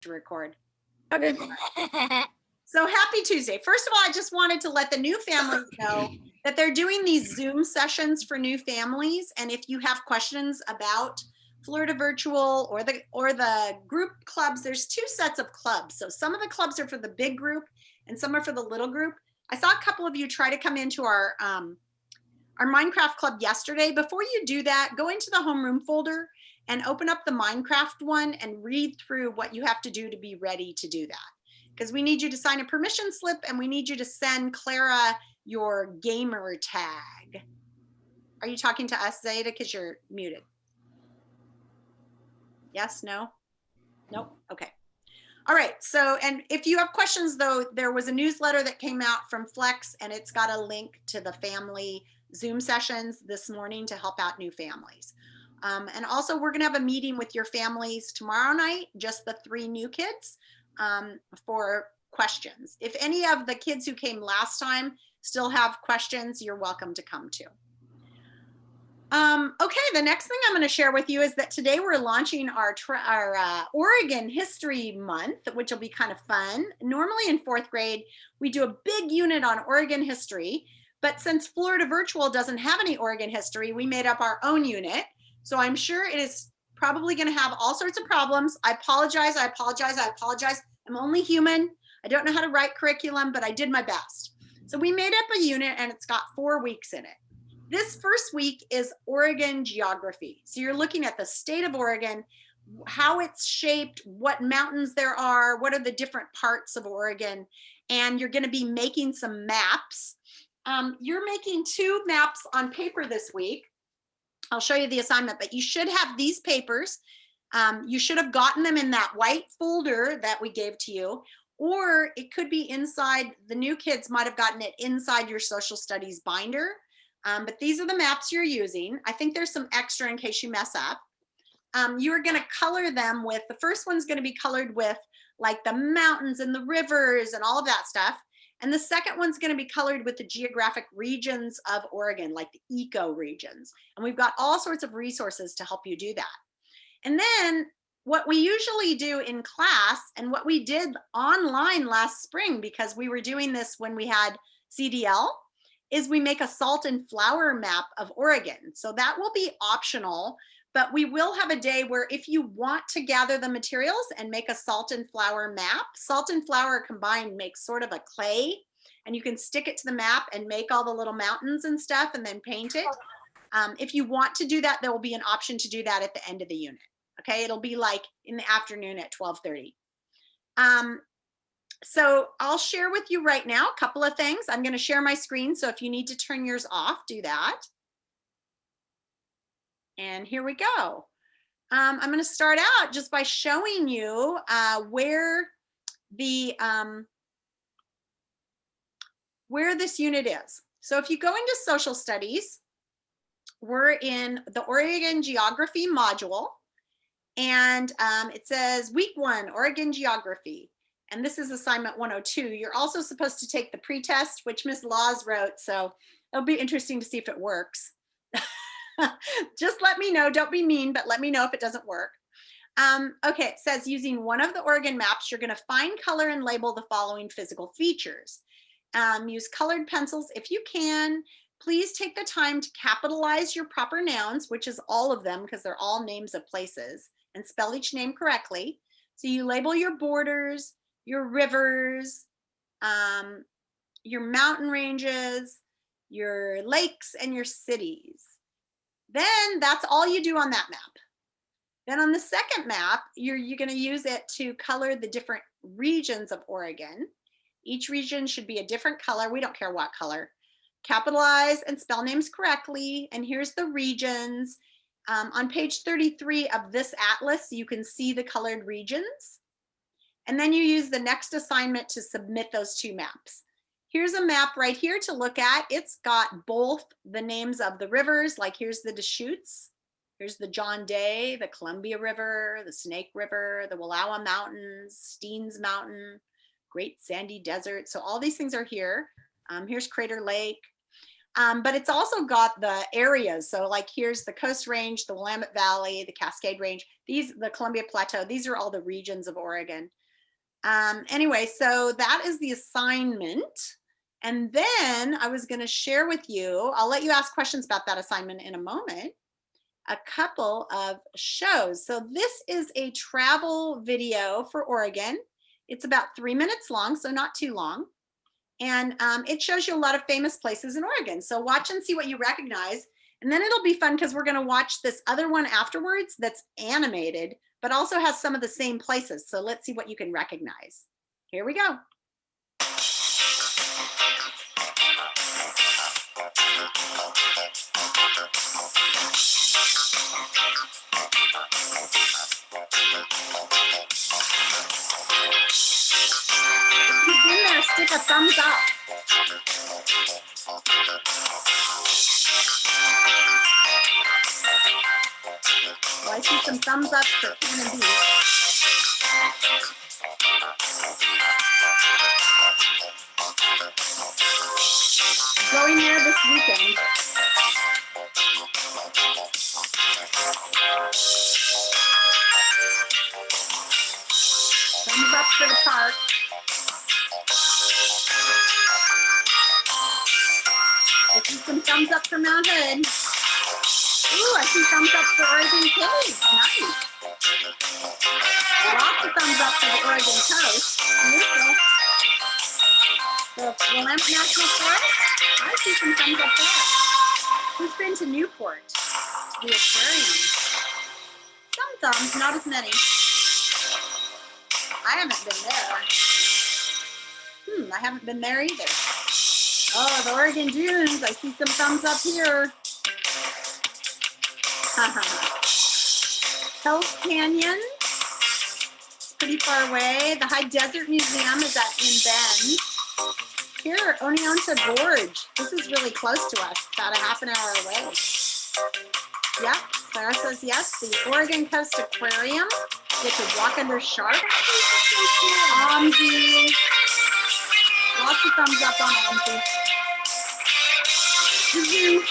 to record. Okay. So happy Tuesday. First of all, I just wanted to let the new families know that they're doing these Zoom sessions for new families. And if you have questions about Florida Virtual or the group clubs, there's two sets of clubs. So some of the clubs are for the big group and some are for the little group. I saw a couple of you try to come into our Minecraft club yesterday. Before you do that, go into the homeroom folder and open up the Minecraft one and read through what you have to do to be ready to do that. Because we need you to sign a permission slip and we need you to send Clara your gamer tag. Are you talking to us, Zayda? Because you're muted. Yes, no? Nope, okay. All right, so, and if you have questions though, there was a newsletter that came out from Flex and it's got a link to the family Zoom sessions this morning to help out new families. And also we're gonna have a meeting with your families tomorrow night, just the 3 new kids, for questions. If any of the kids who came last time still have questions, you're welcome to come too. Okay, the next thing I'm going to share with you is that today we're launching our Oregon History Month, which will be kind of fun. Normally in 4th grade, we do a big unit on Oregon history, but since Florida Virtual doesn't have any Oregon history, we made up our own unit. So I'm sure it is probably going to have all sorts of problems. I apologize. I'm only human. I don't know how to write curriculum, but I did my best. So we made up a unit and it's got 4 weeks in it. This first week is Oregon geography. So you're looking at the state of Oregon, how it's shaped, what mountains there are, what are the different parts of Oregon, and you're going to be making some maps. You're making 2 maps on paper this week. I'll show you the assignment, but you should have these papers. You should have gotten them in that white folder that we gave to you, or it could be inside, the new kids might have gotten it inside your social studies binder. But these are the maps you're using. I think there's some extra in case you mess up. You're going to color them with, the first one's going to be colored with like the mountains and the rivers and all of that stuff. And the second one's going to be colored with the geographic regions of Oregon, like the eco regions. And we've got all sorts of resources to help you do that. And then what we usually do in class and what we did online last spring, because we were doing this when we had CDL, is we make a salt and flour map of Oregon. So that will be optional, but we will have a day where if you want to gather the materials and make a salt and flour map, salt and flour combined makes sort of a clay, and you can stick it to the map and make all the little mountains and stuff and then paint it. If you want to do that, there will be an option to do that at the end of the unit. Okay, it'll be like in the afternoon at 12:30. So I'll share with you right now a couple of things. I'm going to share my screen, so if you need to turn yours off, do that. And here we go. I'm going to start out just by showing you where this unit is. So if you go into social studies, we're in the Oregon geography module, and it says week 1, Oregon geography. And this is assignment 102. You're also supposed to take the pretest, which Ms. Laws wrote. So it'll be interesting to see if it works. Just let me know, don't be mean, but let me know if it doesn't work. Okay, it says using one of the Oregon maps, you're gonna find, color, and label the following physical features. Use colored pencils if you can. Please take the time to capitalize your proper nouns, which is all of them because they're all names of places, and spell each name correctly. So you label your borders, your rivers, your mountain ranges, your lakes, and your cities. Then that's all you do on that map. Then on the second map, you're going to use it to color the different regions of Oregon. Each region should be a different color. We don't care what color. Capitalize and spell names correctly. And here's the regions. On page 33 of this atlas, you can see the colored regions. And then you use the next assignment to submit those 2 maps. Here's a map right here to look at. It's got both the names of the rivers, like here's the Deschutes, here's the John Day, the Columbia River, the Snake River, the Wallowa Mountains, Steens Mountain, Great Sandy Desert. So all these things are here. Here's Crater Lake. But it's also got the areas. So like here's the Coast Range, the Willamette Valley, the Cascade Range, the Columbia Plateau. These are all the regions of Oregon. Anyway, so that is the assignment. And then I was going to share with you, I'll let you ask questions about that assignment in a moment, a couple of shows. So this is a travel video for Oregon. It's about 3 minutes long, so not too long. And it shows you a lot of famous places in Oregon. So watch and see what you recognize. And then it'll be fun because we're going to watch this other one afterwards that's animated, but also has some of the same places. So let's see what you can recognize. Here we go. If you've been there, stick a thumbs up. Well, I see some thumbs up for Cannon Beach. Going there this weekend. Thumbs up for the park. I see some thumbs up for Mount Hood. Ooh, I see thumbs up for Oregon Caves. Nice. Lots of thumbs up for the Oregon coast. Beautiful. The Willamette National Forest. I see some thumbs up there. Who's been to Newport? To the aquarium. Some thumbs, not as many. I haven't been there. I haven't been there either. Oh, the Oregon Dunes. I see some thumbs up here. Hells Canyon. Pretty far away. The High Desert Museum is in Bend. Here, Oneonta Gorge. This is really close to us, about a half an hour away. Yep, Clara says yes. The Oregon Coast Aquarium. You get to walk under sharks. OMSI. Lots of thumbs up on OMSI. The zoo.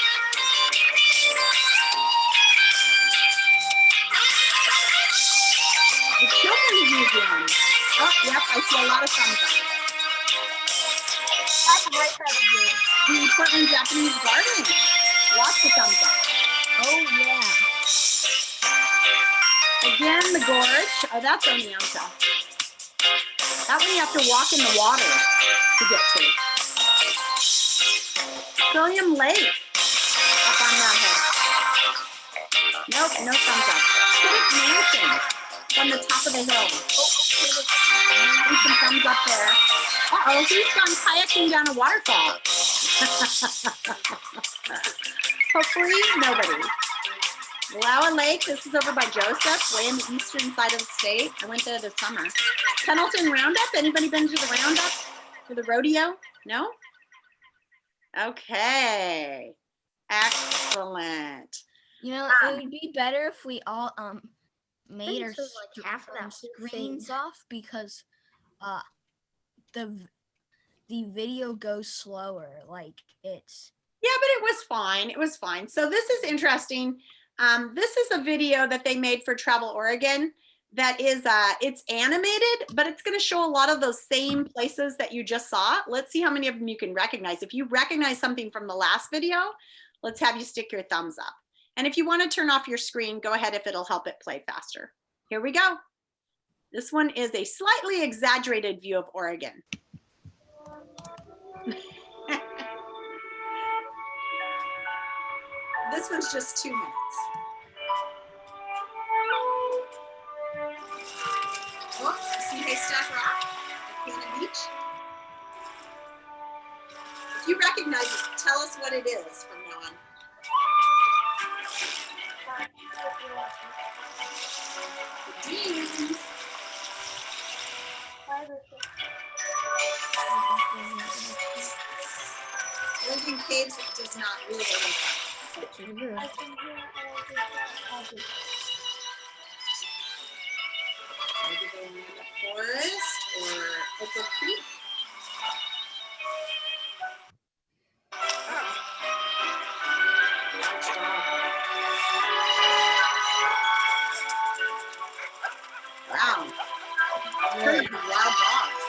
The Children's Museum. Oh, yep, I see a lot of thumbs up. That's right side of you. The Portland Japanese Garden. Lots of thumbs up. Oh, yeah. Again, the gorge. Oh, that's Oneonta. That one you have to walk in the water to get to. Trillium Lake. Up on Mount Hood. Nope, no thumbs up. Civic Mansion. From the top of the hill. And some thumbs up there. Uh-oh, who's gone kayaking down a waterfall? Hopefully, nobody. Wallowa Lake, this is over by Joseph, way in the eastern side of the state. I went there this summer. Pendleton Roundup, anybody been to the Roundup? To the rodeo? No? Okay. Excellent. You know, it would be better if we all made our half of that screens off because the video goes slower. Like it's Yeah, but it was fine. It was fine. So this is interesting. This is a video that they made for Travel Oregon that is, it's animated, but it's going to show a lot of those same places that you just saw. Let's see how many of them you can recognize. If you recognize something from the last video, let's have you stick your thumbs up. And if you want to turn off your screen, go ahead if it'll help it play faster. Here we go. This one is a slightly exaggerated view of Oregon. This one's just 2 minutes. Oh, see Haystack Rock at Cannon Beach? If you recognize it, tell us what it is from now on. The Dunes. Oregon Caves does not really look like maybe they're in the forest or Opal Creek. Oh. like wild dogs.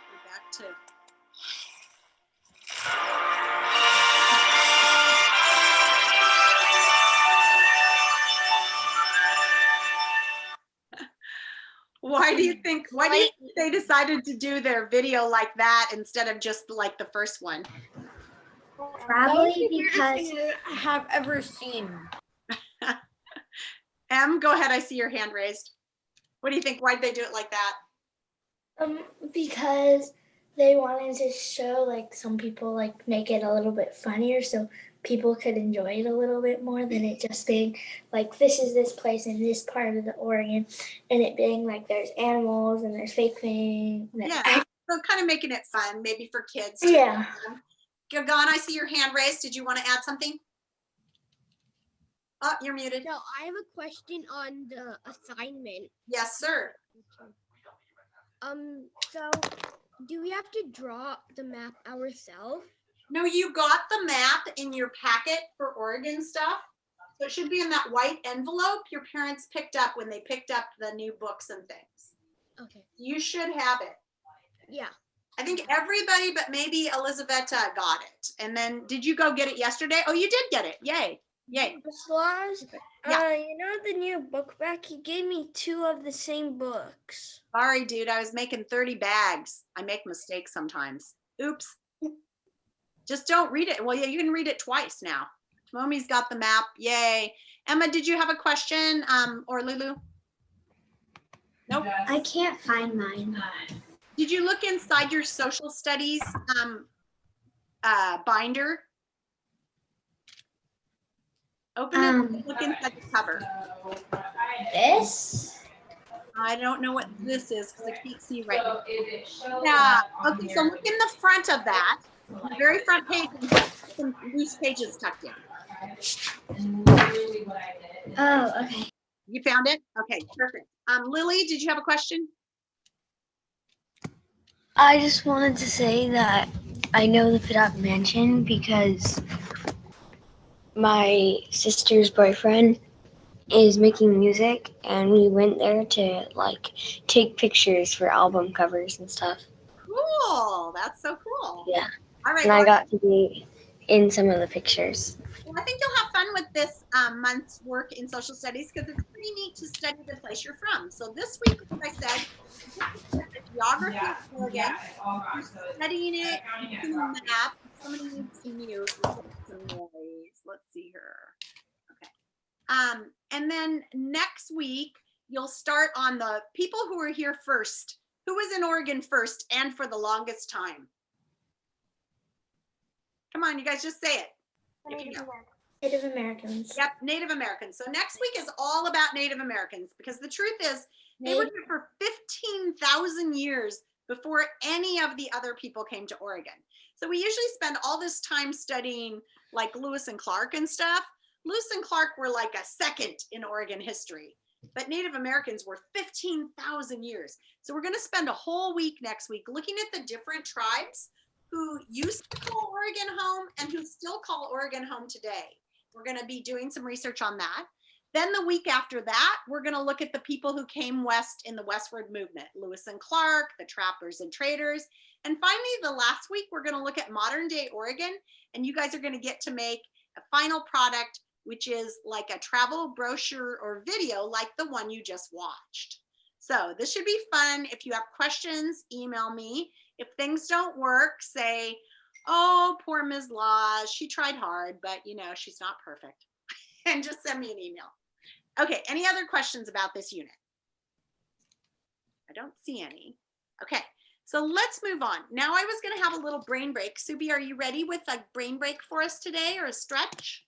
We're back to why do you think they decided to do their video like that instead of just like the first one? Probably because I have ever seen. Em, go ahead. I see your hand raised. What do you think? Why'd they do it like that? because they wanted to show like some people like make it a little bit funnier so people could enjoy it a little bit more than it just being like this is this place in this part of the Oregon and it being like there's animals and there's fake things. Yeah, so kind of making it fun, maybe for kids. Too. Yeah. Gagan, I see your hand raised. Did you want to add something? Oh, you're muted. No, I have a question on the assignment. Yes, sir. So do we have to draw the map ourselves? No, you got the map in your packet for Oregon stuff. So it should be in that white envelope your parents picked up when they picked up the new books and things. Okay. You should have it. Yeah. I think everybody but maybe Elizaveta got it. And then did you go get it yesterday? Oh, you did get it. Yay. Yay. Sloz, Yeah. you know the new book bag? He gave me 2 of the same books. Sorry, dude. I was making 30 bags. I make mistakes sometimes. Oops. Just don't read it. Well, yeah, you can read it twice now. Mommy's got the map. Yay. Emma, did you have a question? Or Lulu? Nope. I can't find mine. Did you look inside your social studies binder? Open it and look inside the cover. This? I don't know what this is because I can't see right now. Yeah, okay, so look in the front of that. The very front page, some loose pages tucked in. Oh, okay. You found it? Okay, perfect. Lily, did you have a question? I just wanted to say that I know the Fidock Mansion because my sister's boyfriend is making music and we went there to like take pictures for album covers and stuff. Cool, that's so cool. Yeah. All right. And I well, got to be in some of the pictures. Well, I think you'll have fun with this month's work in social studies because it's pretty neat to study the place you're from. So this week, like I said, the geography of Oregon, you're studying it, using the map. Somebody needs to mute some noise. Let's see here. Okay. And then next week, you'll start on the people who were here first. Who was in Oregon first and for the longest time? Come on, you guys just say it. If you know. Native Americans. Yep, Native Americans. So next week is all about Native Americans because the truth is they were here for 15,000 years before any of the other people came to Oregon. So we usually spend all this time studying like Lewis and Clark and stuff. Lewis and Clark were like a second in Oregon history, but Native Americans were 15,000 years. So we're going to spend a whole week next week looking at the different tribes who used to call Oregon home and who still call Oregon home today. We're going to be doing some research on that. Then the week after that, we're going to look at the people who came west in the westward movement, Lewis and Clark, the trappers and traders. And finally, the last week, we're going to look at modern day Oregon. And you guys are going to get to make a final product, which is like a travel brochure or video like the one you just watched. So this should be fun. If you have questions, email me. If things don't work, say, oh, poor Ms. Laws, she tried hard, but you know, she's not perfect. And just send me an email. Okay, any other questions about this unit? I don't see any. Okay, so let's move on. Now I was gonna have a little brain break. Subi, are you ready with a brain break for us today or a stretch?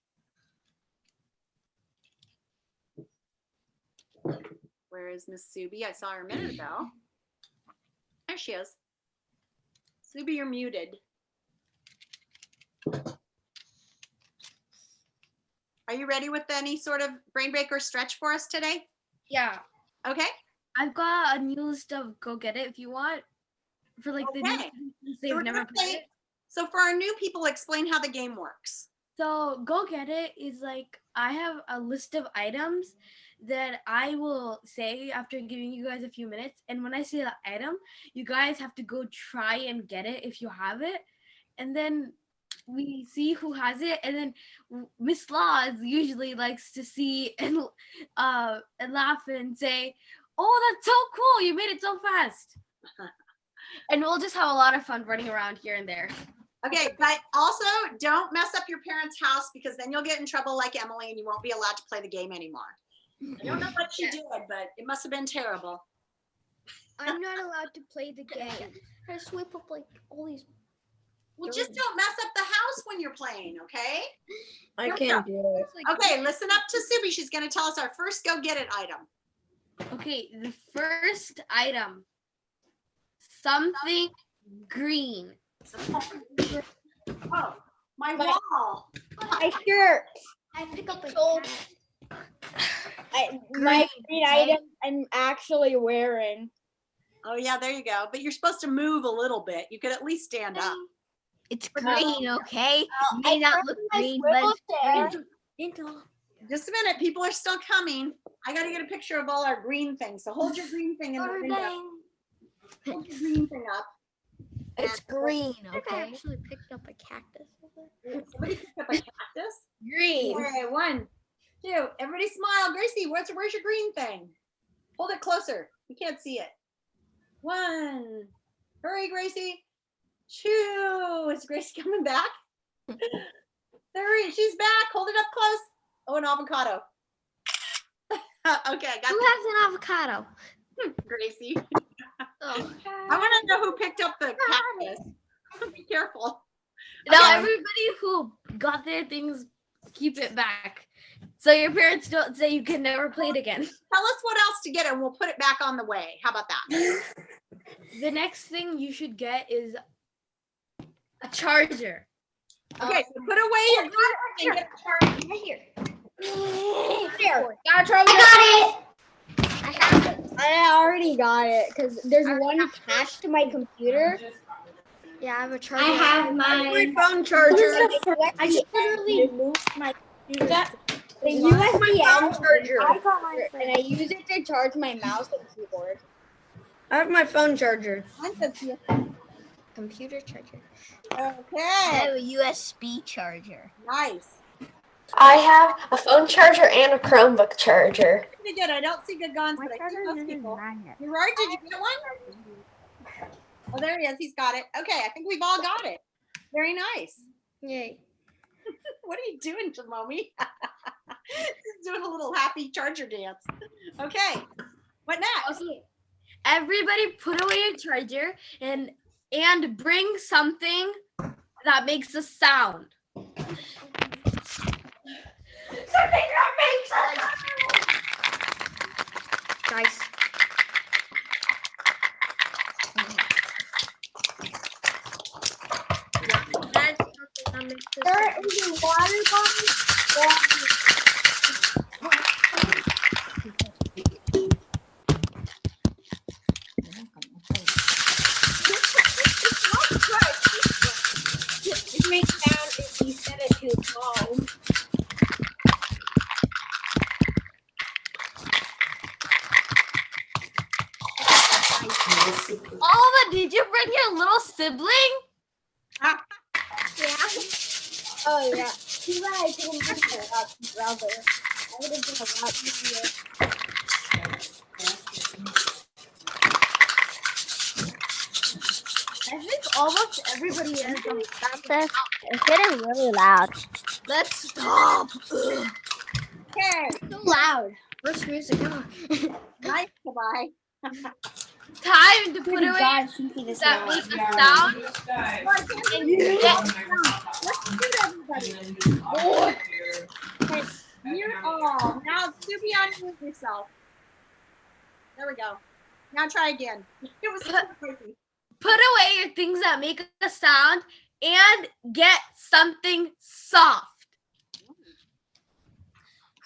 Where is Miss Subi? I saw her a minute ago. There she is. Subi, you're muted. Are you ready with any sort of brain breaker stretch for us today? Yeah. Okay. I've got a new list of Go Get It if you want. For like the new Okay. since So they've we're never gonna played play- it. So for our new people, explain how the game works. So Go Get It is like I have a list of items that I will say after giving you guys a few minutes. And when I say the item, you guys have to go try and get it if you have it. And then we see who has it. And then Miss Laws usually likes to see and laugh and say, "Oh, that's so cool. You made it so fast." And we'll just have a lot of fun running around here and there. Okay, but also don't mess up your parents' house because then you'll get in trouble like Emily and you won't be allowed to play the game anymore. I don't know what she did, but it must have been terrible. I'm not allowed to play the game. I sweep up like all these. Well, just don't mess up the house when you're playing, okay? I Here we can't do it. Okay, listen up to Subi. She's going to tell us our first go get it item. Okay, the first item. Something green. Oh, my wall. My shirt. I pick up a So- My green item I'm actually wearing. Oh, yeah, there you go. But you're supposed to move a little bit. You could at least stand up. It's green, okay? I May not look my green, swivel but chair. Just a minute. People are still coming. I got to get a picture of all our green things. So hold your green thing in the window. Hold your green thing up. it's green, I okay? actually picked up a cactus. Somebody picked up a cactus. Green. Okay, 1, 2. Everybody smile. Gracie, where's your green thing? Hold it closer. You can't see it. 1. Hurry, Gracie. 2. Is Gracie coming back? 3. She's back. Hold it up close. Oh, an avocado. Okay, I got Who has an avocado? Gracie. Oh. I want to know who picked up the cactus. Be careful. Now everybody who got their things, keep it back. So your parents don't say you can never play it again. Tell us what else to get and we'll put it back on the way. How about that? The next thing you should get is a charger. Okay, so put away your green thing and get a charger. Right here. Got a charger. I already got it because there's one attached to my computer. Yeah, I have a charger. I have My my phone charger. I just literally moved my computer. The USB phone charger. I got mine and I use it to charge my mouse and keyboard. I have my phone charger. Mine says here. Computer charger. I Okay, have a USB charger. nice. I have a phone charger and a Chromebook charger. Pretty good. I don't see good guns, but I see most people. Gerard, did you get one? Oh, there he is. He's got it. Okay, I think we've all got it. Very nice. Yay. What are you doing, Jamomi? He's doing a little happy charger dance. Okay, what next? Okay. Everybody put away your charger and bring something that makes a sound. Something that makes a sound. Nice. That's something that makes this There is a water bottle. It makes sound if you set it too low. Oliva, did you bring your little sibling? Yeah. Oh yeah. Too bad I didn't bring her up, brother. I would have been a lot easier. I think almost everybody is. Stop this. It's getting really loud. Let's stop. Okay, So loud. first music. Come on. nice. Goodbye. Time to put away God, Cynthia, this that loud. makes a sound. And Let's do it, everybody. Okay, you're all. Now, Subi, unmute yourself. There we go. Now try again. It was so crazy. Put away your things that make a sound and get something soft.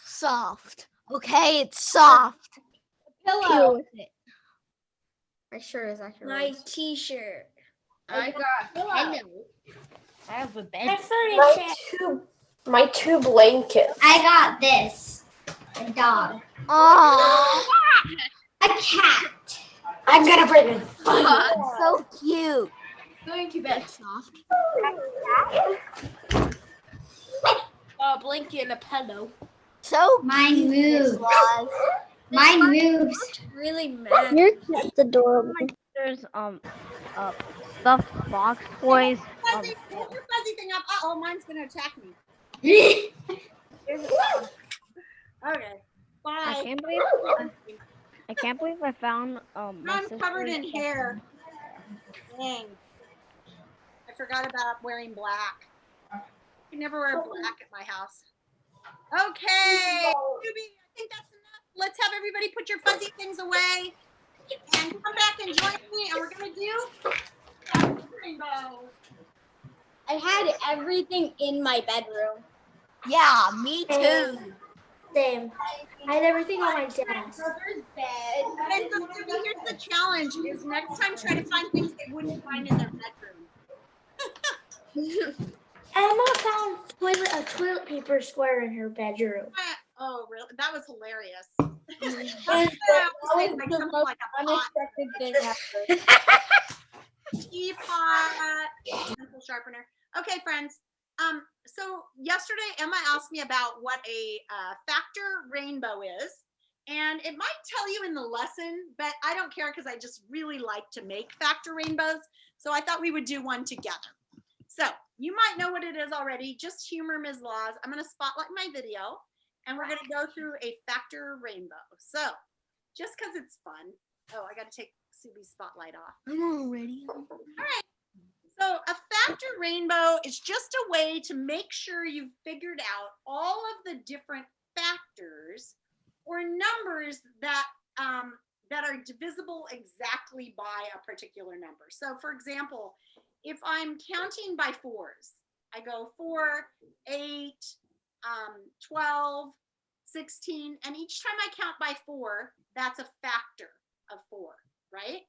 Soft. Okay, it's soft. Deal Pillow. with it. My shirt is actually. My T-shirt. I got Pillow. I have a bed. My furniture. My two blankets. I got this. A dog. Oh, A cat. I'm gonna bring it. so cute. Going to bed. Soft. A blanket and a pillow. So Mine moves. Laws. Mine moves. Really mad. Your cat's adorable. There's stuffed box toys. Fuzzy, hold your fuzzy thing up. Uh-oh, mine's gonna attack me. Okay. Bye. I can't believe I found my I'm covered in hair. Dang. I forgot about wearing black. You never wear black at my house. Okay. Ruby, I think that's enough. Let's have everybody put your fuzzy things away and come back and join me, and we're gonna do rainbow. I had everything in my bedroom. Yeah, me too. Same. I had everything on my desk. So there's bed. Okay, so here's the challenge: is next time try to find things they wouldn't find in their bedroom. Emma found a toilet paper square in her bedroom. Oh, really? That was hilarious. That was Like the something most like a pot, unexpected thing ever. teapot, pencil sharpener. Okay, friends. So yesterday Emma asked me about what a factor rainbow is, and it might tell you in the lesson, but I don't care because I just really like to make factor rainbows. So I thought we would do one together. So you might know what it is already. Just humor Ms. Laws. I'm going to spotlight my video, and we're going to go through a factor rainbow. So just because it's fun. Oh, I got to take Subi's spotlight off. I'm already. All right. So a factor rainbow is just a way to make sure you've figured out all of the different factors or numbers that that are divisible exactly by a particular number. So for example, if I'm counting by fours, I go 4, 8, 12, 16, and each time I count by 4, that's a factor of 4, right?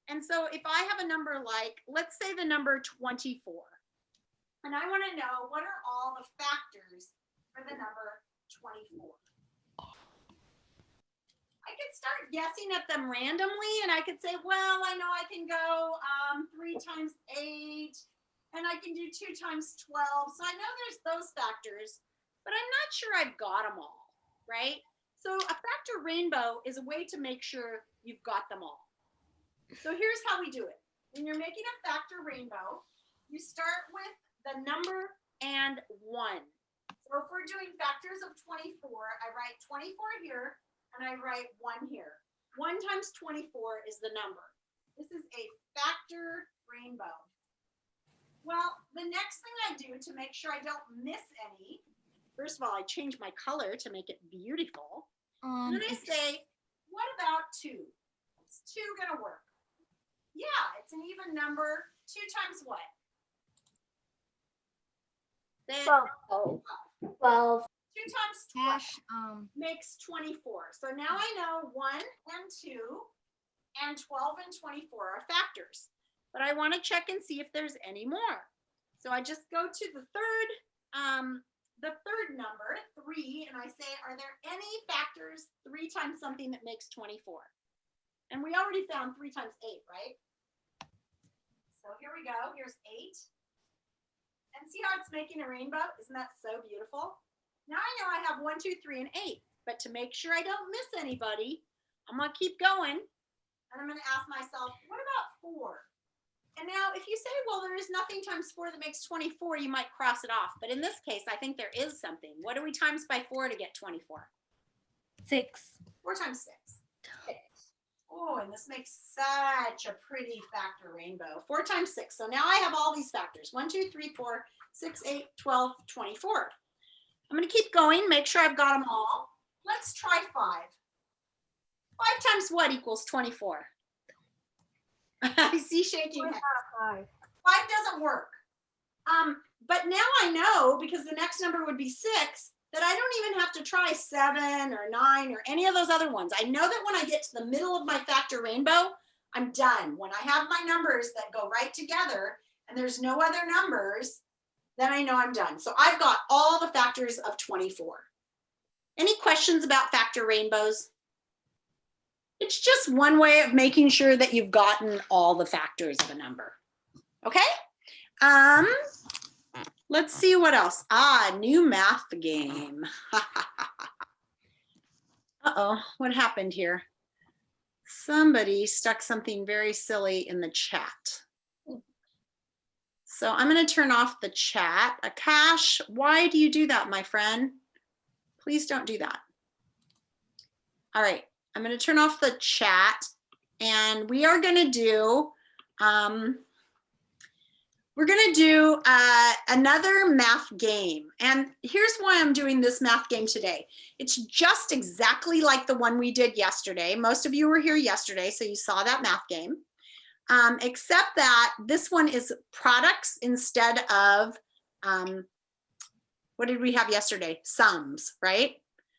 And so if I have a number like, let's say the number 24, and I want to know what are all the factors for the number 24. I could start guessing at them randomly, and I could say, well, I know I can go 3 times 8, and I can do 2 times 12. So I know there's those factors, but I'm not sure I've got them all, right? So a factor rainbow is a way to make sure you've got them all. So here's how we do it. When you're making a factor rainbow, you start with the number and 1. So if we're doing factors of 24, I write 24 here and I write 1 here. 1 times 24 is the number. This is a factor rainbow. Well, the next thing I do to make sure I don't miss any, first of all, I change my color to make it beautiful. And then I say, what about 2? Is 2 gonna work? Yeah, it's an even number. 2 times what? 12. 2 times 12 makes 24. So now I know 1 and 2 and 12 and 24 are factors. But I want to check and see if there's any more. So I just go to the third number, 3, and I say, are there any factors 3 times something that makes 24? And we already found 3 times 8, right? So here we go. Here's 8. And see how it's making a rainbow? Isn't that so beautiful? Now I know I have 1, 2, 3, and 8. But to make sure I don't miss anybody, I'm going to keep going. And I'm going to ask myself, what about 4? And now if you say, well, there is nothing times 4 that makes 24, you might cross it off. But in this case, I think there is something. What do we times by 4 to get 24? 6. 4 times 6. Oh, and this makes such a pretty factor rainbow. 4 times 6. So now I have all these factors. 1, 2, 3, 4, 6, 8, 12, 24. I'm going to keep going, make sure I've got them all. Let's try 5. 5 times times what equals 24? I see shaking head. 5. 5 doesn't work. But now I know, because the next number would be 6, that I don't even have to try 7 or 9 or any of those other ones. I know that when I get to the middle of my factor rainbow, I'm done. When I have my numbers that go right together and there's no other numbers, then I know I'm done. So I've got all the factors of 24. Any questions about factor rainbows? It's just one way of making sure that you've gotten all the factors of a number. Okay? Let's see what else. New math game. Uh-oh, what happened here? Somebody stuck something very silly in the chat. So I'm going to turn off the chat. Akash, why do you do that, my friend? Please don't do that. All right, I'm going to turn off the chat, and we are going to do, another math game. And here's why I'm doing this math game today. It's just exactly like the one we did yesterday. Most of you were here yesterday, so you saw that math game. Except that this one is products instead of, what did we have yesterday? Sums, right?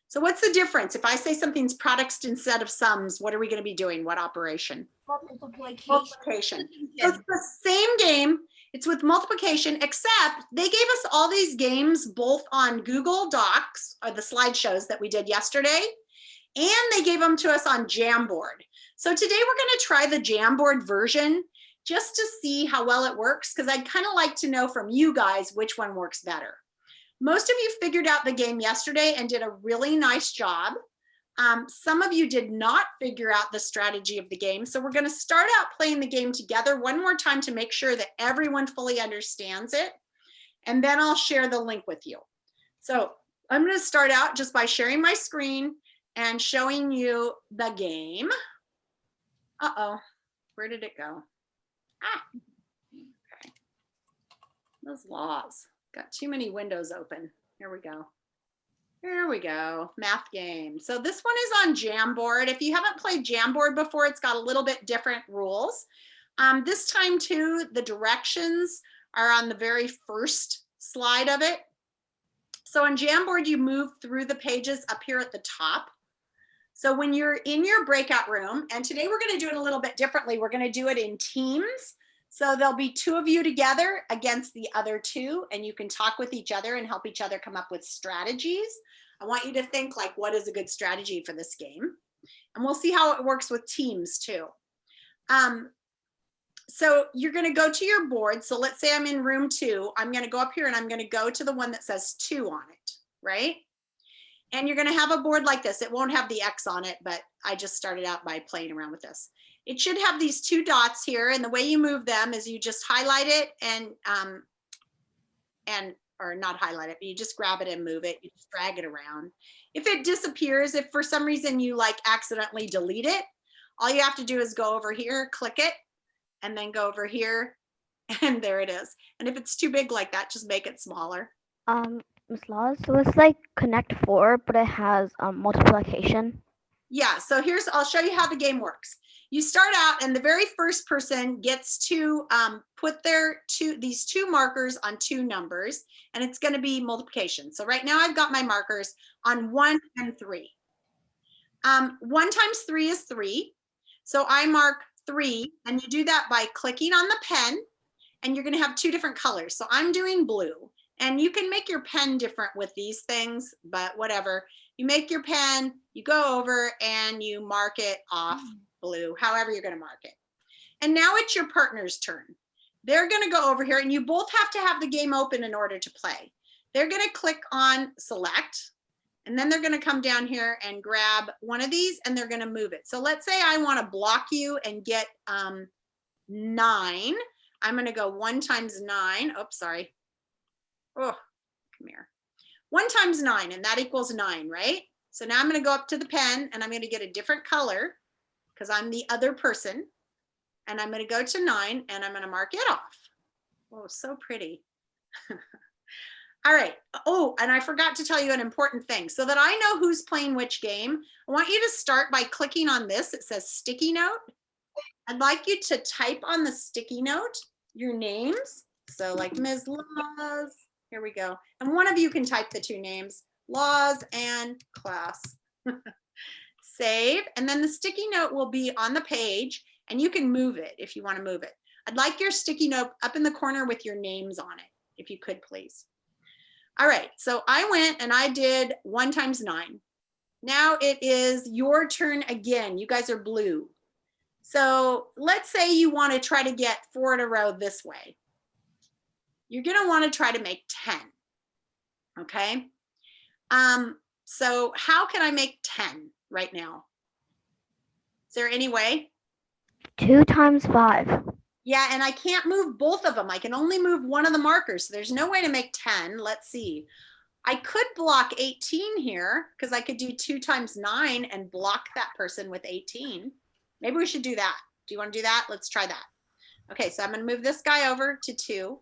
So what's the difference? If I say something's products instead of sums, what are we going to be doing? What operation? Multiplication. So it's the same game. It's with multiplication, except they gave us all these games both on Google Docs, or the slideshows that we did yesterday, and they gave them to us on Jamboard. So today we're going to try the Jamboard version just to see how well it works, because I'd kind of like to know from you guys which one works better. Most of you figured out the game yesterday and did a really nice job. Some of you did not figure out the strategy of the game. So we're going to start out playing the game together one more time to make sure that everyone fully understands it. And then I'll share the link with you. So I'm going to start out just by sharing my screen and showing you the game. Uh-oh, where did it go? Okay. Those laws. Got too many windows open. Here we go. Here we go, math game. So this one is on Jamboard. If you haven't played Jamboard before, it's got a little bit different rules. This time too, the directions are on the very first slide of it. So on Jamboard, you move through the pages up here at the top. So when you're in your breakout room, and today we're going to do it a little bit differently. We're going to do it in teams. So there'll be 2 of you together against the other 2, and you can talk with each other and help each other come up with strategies. I want you to think like, what is a good strategy for this game? And we'll see how it works with teams too. So you're going to go to your board. So let's say I'm in room 2. I'm going to go up here and I'm going to go to the one that says 2 on it, right? And you're going to have a board like this. It won't have the X on it, but I just started out by playing around with this. It should have these 2 dots here, and the way you move them is you just highlight it or not highlight it, but you just grab it and move it. You just drag it around. If it disappears, if for some reason you like accidentally delete it, all you have to do is go over here, click it, and then go over here, and there it is. And if it's too big like that, just make it smaller. Ms. Laws, so it's like Connect 4, but it has multiplication. Yeah, so I'll show you how the game works. You start out and the very first person gets to put these 2 markers on 2 numbers, and it's going to be multiplication. So right now I've got my markers on 1 and 3. 1 times 3 is 3. So I mark 3, and you do that by clicking on the pen, and you're going to have 2 different colors. So I'm doing blue, and you can make your pen different with these things, but whatever. You make your pen, you go over and you mark it off blue, however you're going to mark it. And now it's your partner's turn. They're going to go over here, and you both have to have the game open in order to play. They're going to click on select, and then they're going to come down here and grab one of these, and they're going to move it. So let's say I want to block you and get 9. I'm going to go 1 times 9. Oops, sorry. Oh, come here. 1 times 9, and that equals 9, right? So now I'm going to go up to the pen, and I'm going to get a different color because I'm the other person. And I'm going to go to 9, and I'm going to mark it off. Oh, so pretty. All right. Oh, and I forgot to tell you an important thing. So that I know who's playing which game, I want you to start by clicking on this. It says sticky note. I'd like you to type on the sticky note your names. So like Ms. Laws, here we go. And one of you can type the two names, Laws and Class. Save, and then the sticky note will be on the page and you can move it if you want to move it. I'd like your sticky note up in the corner with your names on it, if you could please. All right, so I went and I did 1 times 9. Now it is your turn again. You guys are blue. So let's say you want to try to get 4 in a row this way. You're going to want to try to make 10. Okay. So how can I make 10 right now? Is there any way? 2 times 5. Yeah, and I can't move both of them. I can only move one of the markers. So there's no way to make 10. Let's see. I could block 18 here because I could do 2 times 9 and block that person with 18. Maybe we should do that. Do you want to do that? Let's try that. Okay, so I'm going to move this guy over to 2.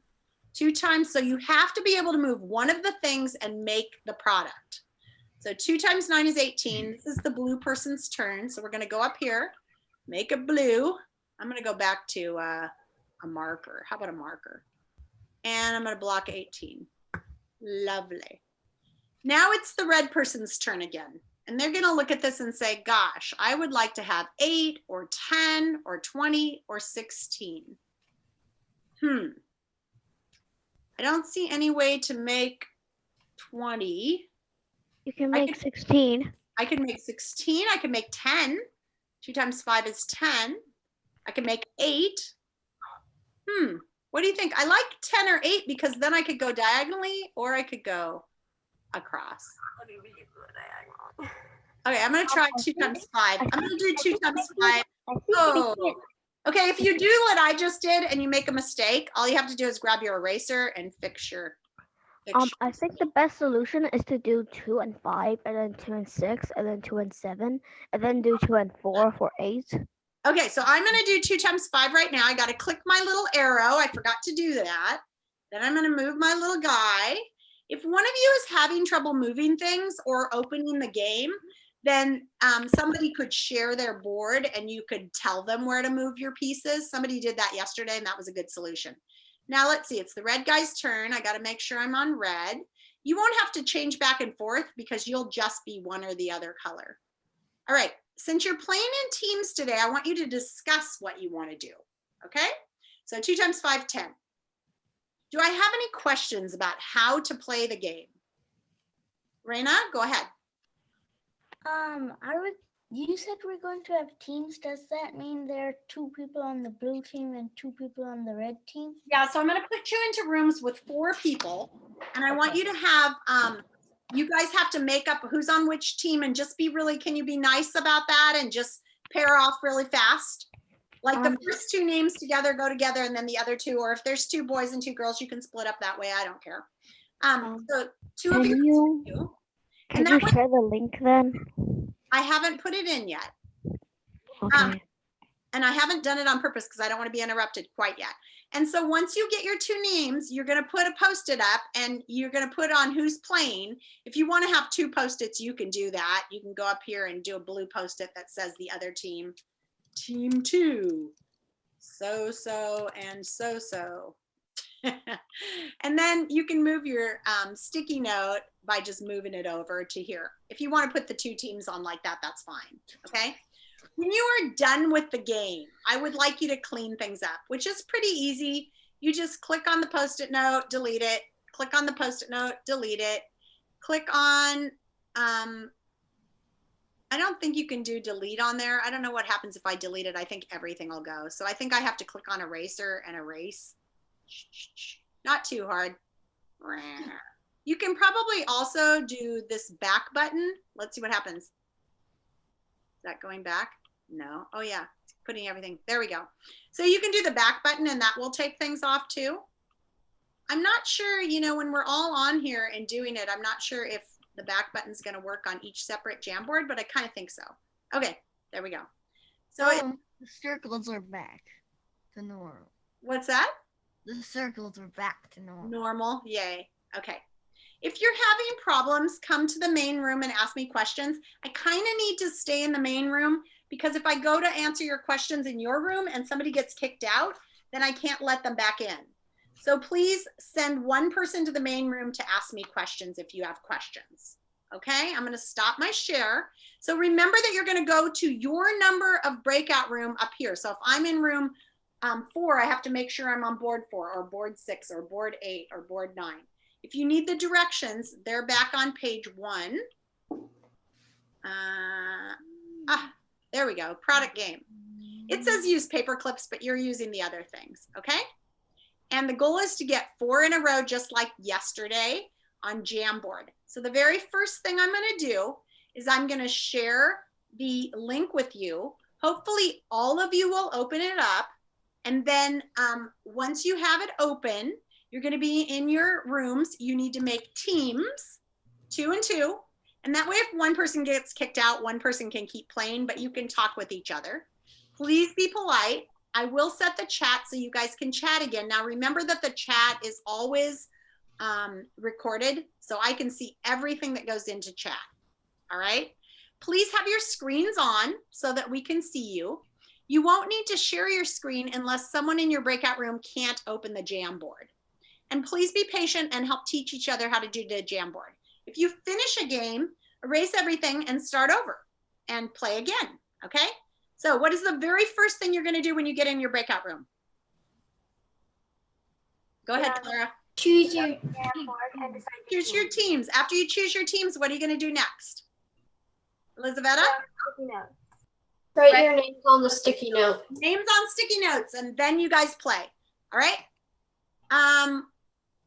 2 times, so you have to be able to move one of the things and make the product. So 2 times 9 is 18. This is the blue person's turn. So we're going to go up here, make a blue. I'm going to go back to a marker. How about a marker? And I'm going to block 18. Lovely. Now it's the red person's turn again. And they're going to look at this and say, gosh, I would like to have 8 or 10 or 20 or 16. I don't see any way to make 20. You can make 16. I could make 16. I could make 10. 2 times 5 is 10. I could make 8. What do you think? I like 10 or 8 because then I could go diagonally or I could go across. Okay, I'm going to try 2 times 5. I'm going to do 2 times 5. Oh, okay. If you do what I just did and you make a mistake, all you have to do is grab your eraser and fix your. I think the best solution is to do 2 and 5, and then 2 and 6, and then 2 and 7, and then do 2 and 4 for 8. Okay, so I'm going to do 2 times 5 right now. I got to click my little arrow. I forgot to do that. Then I'm going to move my little guy. If one of you is having trouble moving things or opening the game, then somebody could share their board and you could tell them where to move your pieces. Somebody did that yesterday and that was a good solution. Now let's see, it's the red guy's turn. I got to make sure I'm on red. You won't have to change back and forth because you'll just be one or the other color. All right, since you're playing in teams today, I want you to discuss what you want to do, okay? So 2 times 5, 10. Do I have any questions about how to play the game? Raina, go ahead. You said we're going to have teams. Does that mean there are 2 people on the blue team and 2 people on the red team? Yeah, so I'm going to put you into rooms with 4 people, and I want you to have, you guys have to make up who's on which team and just be really, can you be nice about that and just pair off really fast? Like the first 2 names together go together and then the other 2, or if there's 2 boys and 2 girls, you can split up that way. I don't care. So 2 of you. Can you share the link then? I haven't put it in yet. Okay. And I haven't done it on purpose because I don't want to be interrupted quite yet. And so once you get your 2 names, you're going to put a Post-it up and you're going to put on who's playing. If you want to have 2 Post-its, you can do that. You can go up here and do a blue Post-it that says the other team, team 2, so-so and so-so. And then you can move your sticky note by just moving it over to here. If you want to put the 2 teams on like that, that's fine. Okay. When you are done with the game, I would like you to clean things up, which is pretty easy. You just click on the Post-it note, delete it, click on the Post-it note, delete it, click on, I don't think you can do delete on there. I don't know what happens if I delete it. I think everything will go. So I think I have to click on eraser and erase. Not too hard. You can probably also do this back button. Let's see what happens. Is that going back? No. Oh yeah, it's putting everything. There we go. So you can do the back button and that will take things off too. I'm not sure, you know, when we're all on here and doing it, I'm not sure if the back button is going to work on each separate Jamboard, but I kind of think so. Okay, there we go. So the circles are back to normal. What's that? The circles are back to normal. Normal, yay. Okay. If you're having problems, come to the main room and ask me questions. I kind of need to stay in the main room because if I go to answer your questions in your room and somebody gets kicked out, then I can't let them back in. So please send one person to the main room to ask me questions if you have questions. Okay, I'm going to stop my share. So remember that you're going to go to your number of breakout room up here. So if I'm in room 4, I have to make sure I'm on board 4 or board 6 or board 8 or board 9. If you need the directions, they're back on page 1. There we go, product game. It says use paper clips, but you're using the other things, okay? And the goal is to get 4 in a row, just like yesterday on Jamboard. So the very first thing I'm gonna do is I'm gonna share the link with you. Hopefully all of you will open it up. And then once you have it open, you're gonna be in your rooms. You need to make teams, 2 and 2. And that way if one person gets kicked out, one person can keep playing, but you can talk with each other. Please be polite. I will set the chat so you guys can chat again. Now remember that the chat is always recorded, so I can see everything that goes into chat, all right? Please have your screens on so that we can see you. You won't need to share your screen unless someone in your breakout room can't open the Jamboard. And please be patient and help teach each other how to do the Jamboard. If you finish a game, erase everything and start over and play again, okay? So what is the very first thing you're gonna do when you get in your breakout room? Go ahead, Clara. Choose your Choose your teams. After you choose your teams, what are you gonna do next? Elizabetta? Write your names on the sticky note. Names on sticky notes, and then you guys play, all right?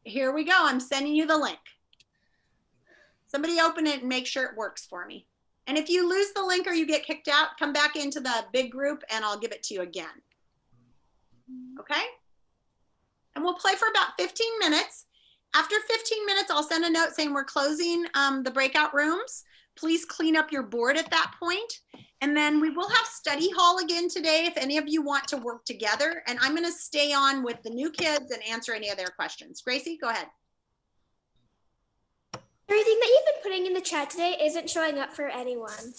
Here we go, I'm sending you the link. Somebody open it and make sure it works for me. And if you lose the link or you get kicked out, come back into the big group and I'll give it to you again. Okay? And we'll play for about 15 minutes. After 15 minutes, I'll send a note saying we're closing the breakout rooms. Please clean up your board at that point. And then we will have study hall again today if any of you want to work together. And I'm gonna stay on with the new kids and answer any of their questions. Gracie, go ahead. Everything that you've been putting in the chat today isn't showing up for anyone.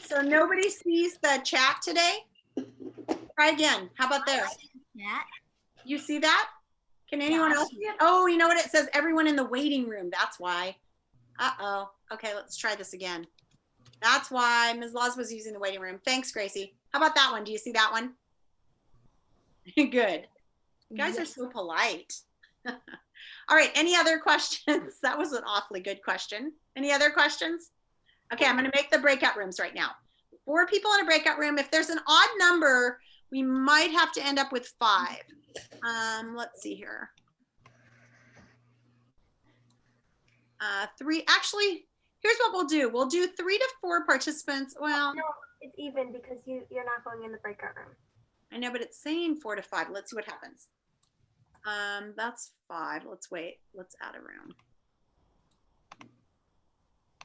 So nobody sees the chat today? Try again. How about there? chat. You see that? Can anyone else see it? Oh, you know what? It says everyone in the waiting room. That's why. Uh-oh. Okay, let's try this again. That's why Ms. Laws was using the waiting room. Thanks, Gracie. How about that one? Do you see that one? Good. You guys are so polite. All right, any other questions? That was an awfully good question. Any other questions? Okay, I'm gonna make the breakout rooms right now. 4 people in a breakout room. If there's an odd number, we might have to end up with 5. Let's see here. 3, actually, here's what we'll do. We'll do 3 to 4 participants. Well, No, it's even because you're not going in the breakout room. I know, but it's saying 4 to 5. Let's see what happens. That's 5. Let's wait. Let's add a room.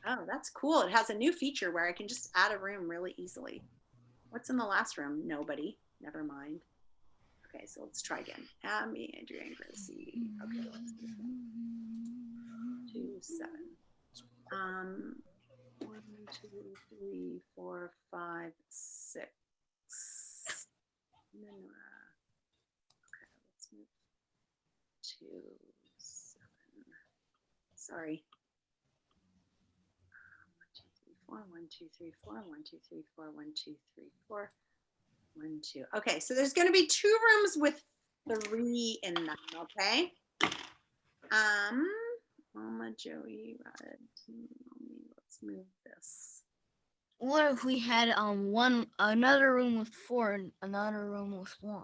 Oh, that's cool. It has a new feature where I can just add a room really easily. What's in the last room? Nobody. Never mind. Okay, so let's try again. Add me, Adrienne, Gracie. Okay, let's do 2, 7. 1, 2, 3, 4, 5, 6. And then, okay, let's move 2, 7. Sorry. 1, 2, 3, 4. 1, 2, 3, 4. 1, 2, 3, 4. 1, 2. Okay, so there's going to be 2 rooms with 3 in them. Okay. Mama, Joey, Red, let's move this. What if we had another room with 4 and another room with 1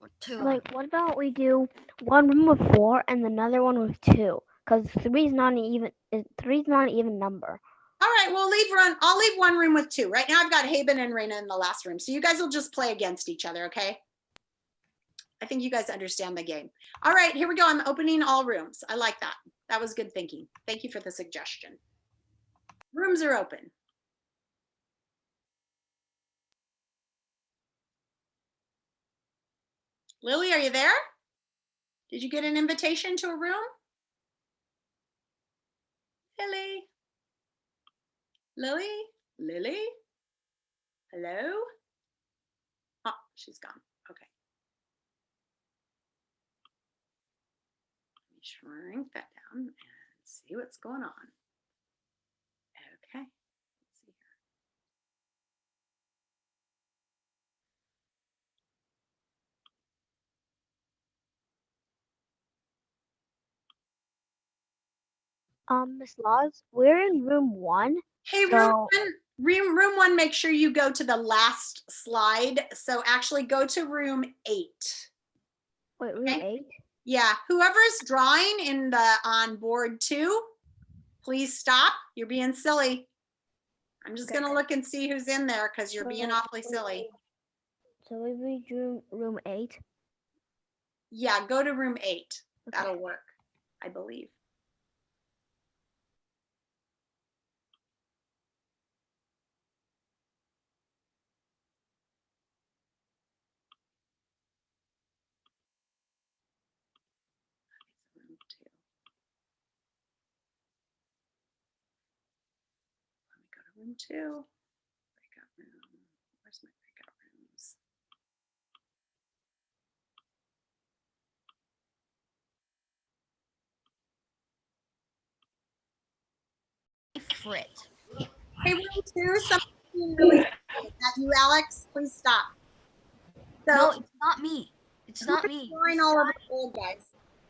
or 2? Like, what about we do one room with 4 and another one with 2? Because 3 is not an even number. All right, I'll leave one room with 2. Right now I've got Haben and Raina in the last room. So you guys will just play against each other, okay? I think you guys understand the game. All right, here we go. I'm opening all rooms. I like that. That was good thinking. Thank you for the suggestion. Rooms are open. Lily, are you there? Did you get an invitation to a room? Lily? Lily? Lily? Hello? Oh, she's gone. Okay. Let me shrink that down and see what's going on. Okay. Let's see here. Miss Laws, we're in room 1. Hey, So room 1, make sure you go to the last slide. So actually go to room 8. wait, room Okay. 8? Yeah, whoever's drawing in the on board 2, please stop. You're being silly. I'm just gonna look and see who's in there because you're being awfully silly. So we read room 8. Yeah, go to room 8. That'll work, I believe. Room 2. Let me go to room 2. Breakout room. Where's my breakout rooms? Frit. Hey, room 2, something really is that you, Alex? Please stop. So, No, it's not me. It's not me. Drawing all of the old guys.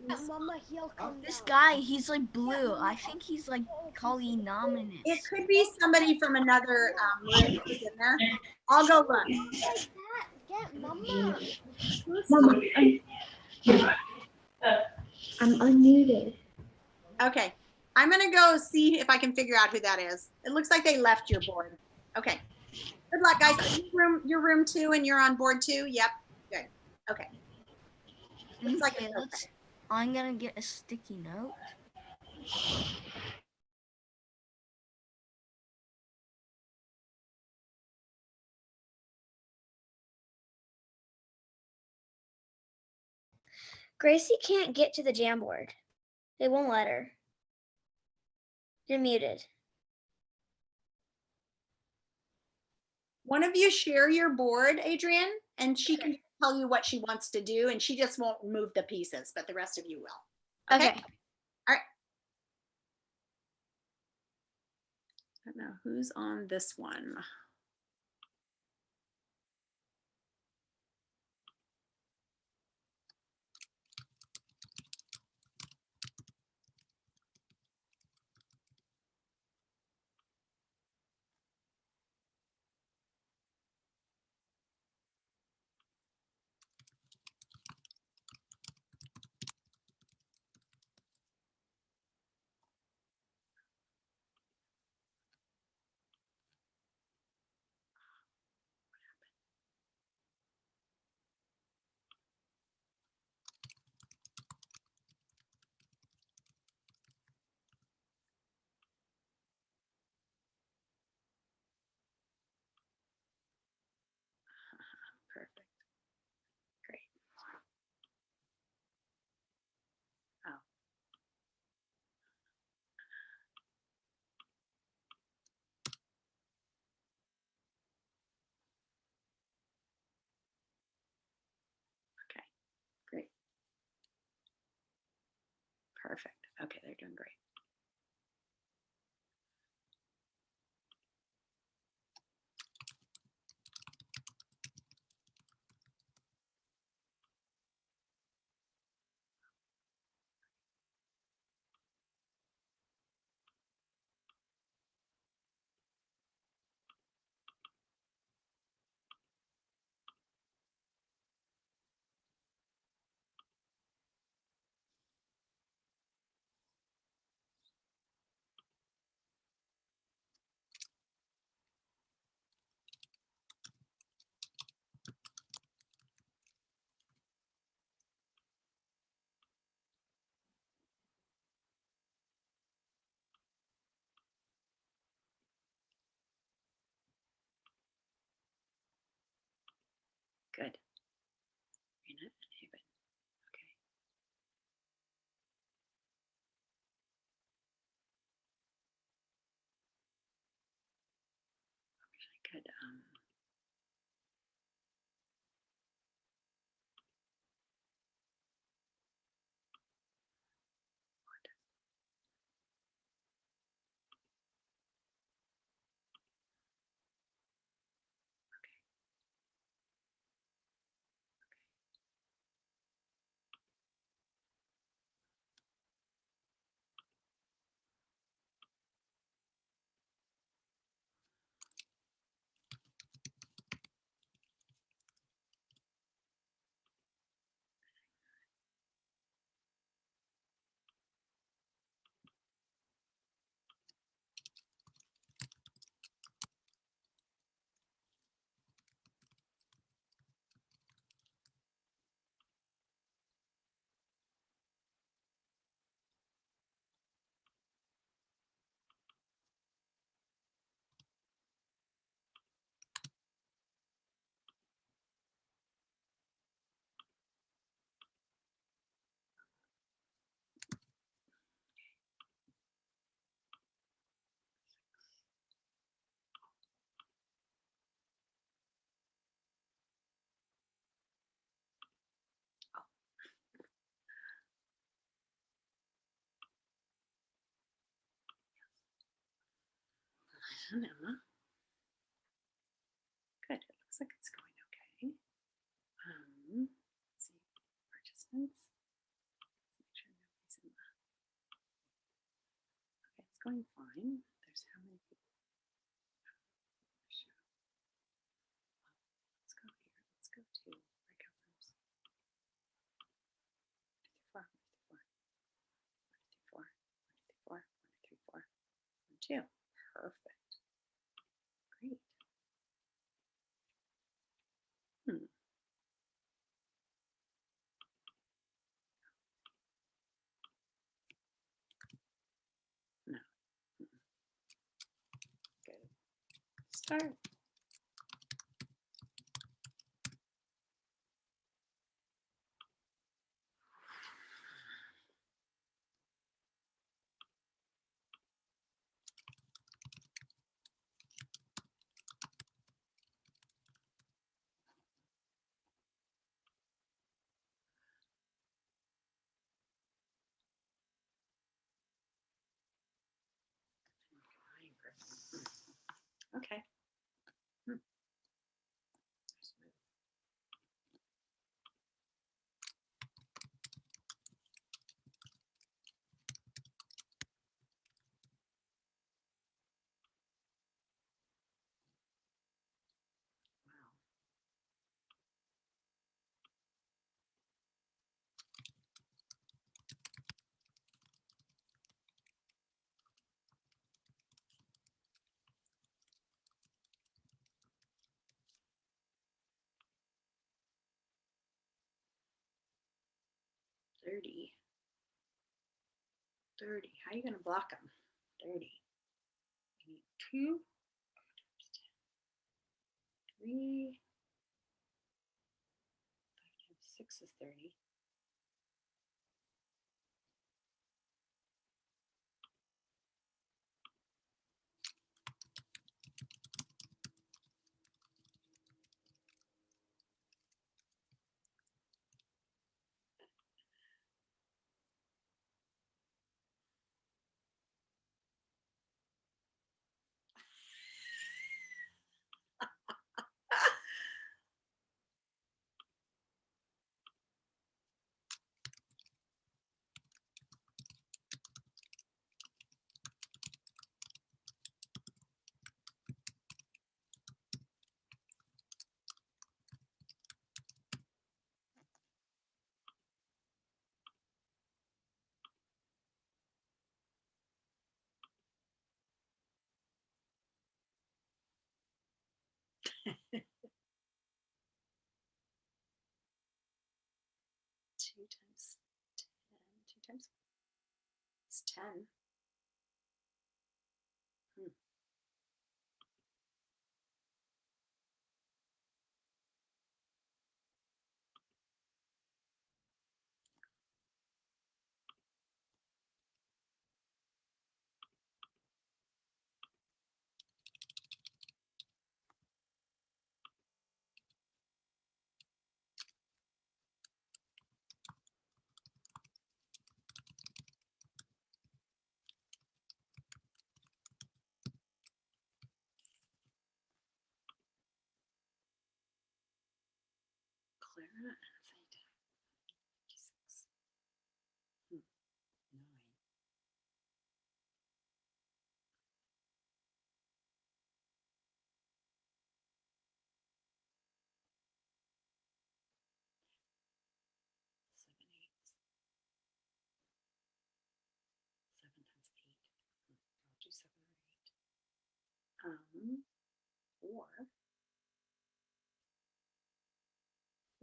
Mama, he'll come This down. guy, he's like blue. I think he's like Colleen Nominus. It could be somebody from another room who's in there. I'll go look. Like that. Get Mama. Mama, I'm unmuted. Okay, I'm gonna go see if I can figure out who that is. It looks like they left your board. Okay, good luck, guys. You're room 2 and you're on board 2. Yep, good. Okay. Looks like Okay, it's let's. I'm gonna get a sticky note. Gracie can't get to the Jamboard. They won't let her. You're muted. One of you share your board, Adrian, and she can tell you what she wants to do, and she just won't move the pieces, but the rest of you will. Okay. All right. I don't know who's on this one. Perfect. Great. Oh. Okay, great. Perfect. Okay, they're doing great. Good. Rena and Haven. Okay. could Emma. Good. It looks like it's going okay. Let's see. Participants. Make sure nobody's in the. Okay, it's going fine. There's how many people? Let's go here. Let's go to breakout rooms. 1, 2, 3, 4. 1, 2, 3, 4. 1, 2, 3, 4. 1, 2. Perfect. Great. No. Good. Start. Okay. Wow. 30. 30. How are you going to block them? 30. You need 2. 3. 5 times 6 is 30. Two times 10. 2 times it's 10. Clara. 9. 7 8. 7 times 8. I'll do 7 or 8. 4.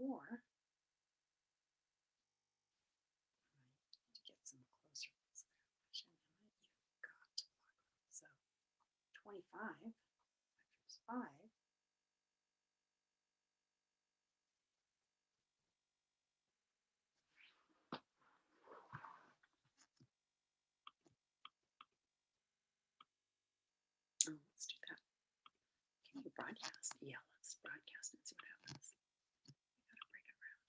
4. To get some closer ones there. You've got to log on. So 25 times 5. Oh, let's do that. Can you broadcast? Yeah, let's broadcast and see what happens. We gotta break it around.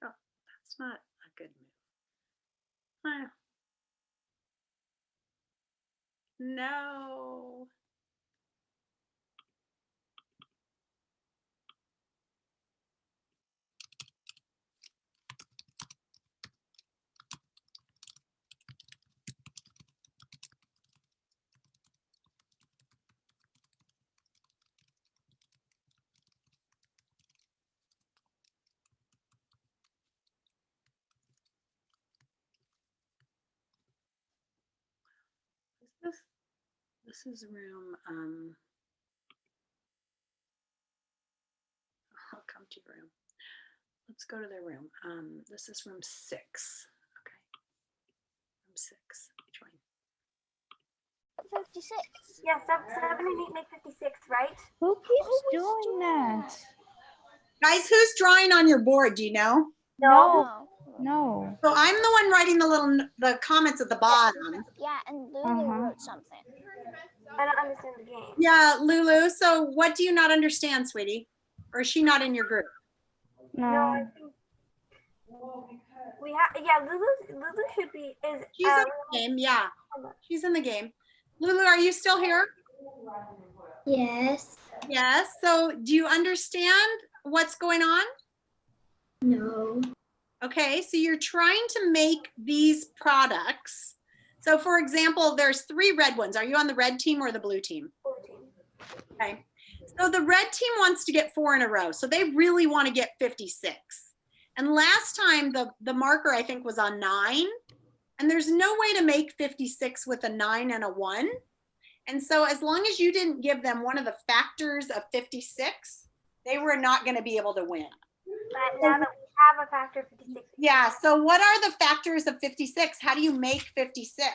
Oh, that's not a good move. No. This is room, I'll come to your room. Let's go to their room. This is room 6. Okay. Room 6. Which one? 56. Yeah, 7 and 8 make 56, right? Who keeps doing that? Guys, who's drawing on your board? Do you know? No. No. So I'm the one writing the comments at the bottom. Yeah, and Lulu wrote something. I don't understand the game. Yeah, Lulu. So what do you not understand, sweetie? Or is she not in your group? No, I think we have. Yeah, Lulu should be. She's in the game. Yeah, she's in the game. Lulu, are you still here? Yes. Yes. So do you understand what's going on? No. Okay, so you're trying to make these products. So for example, there's 3 red ones. Are you on the red team or the blue team? Blue team. Okay. So the red team wants to get 4 in a row. So they really want to get 56. And last time the marker I think was on 9. And there's no way to make 56 with a 9 and a 1. And so as long as you didn't give them one of the factors of 56, they were not going to be able to win. But now that we have a factor of 56. Yeah, so what are the factors of 56? How do you make 56?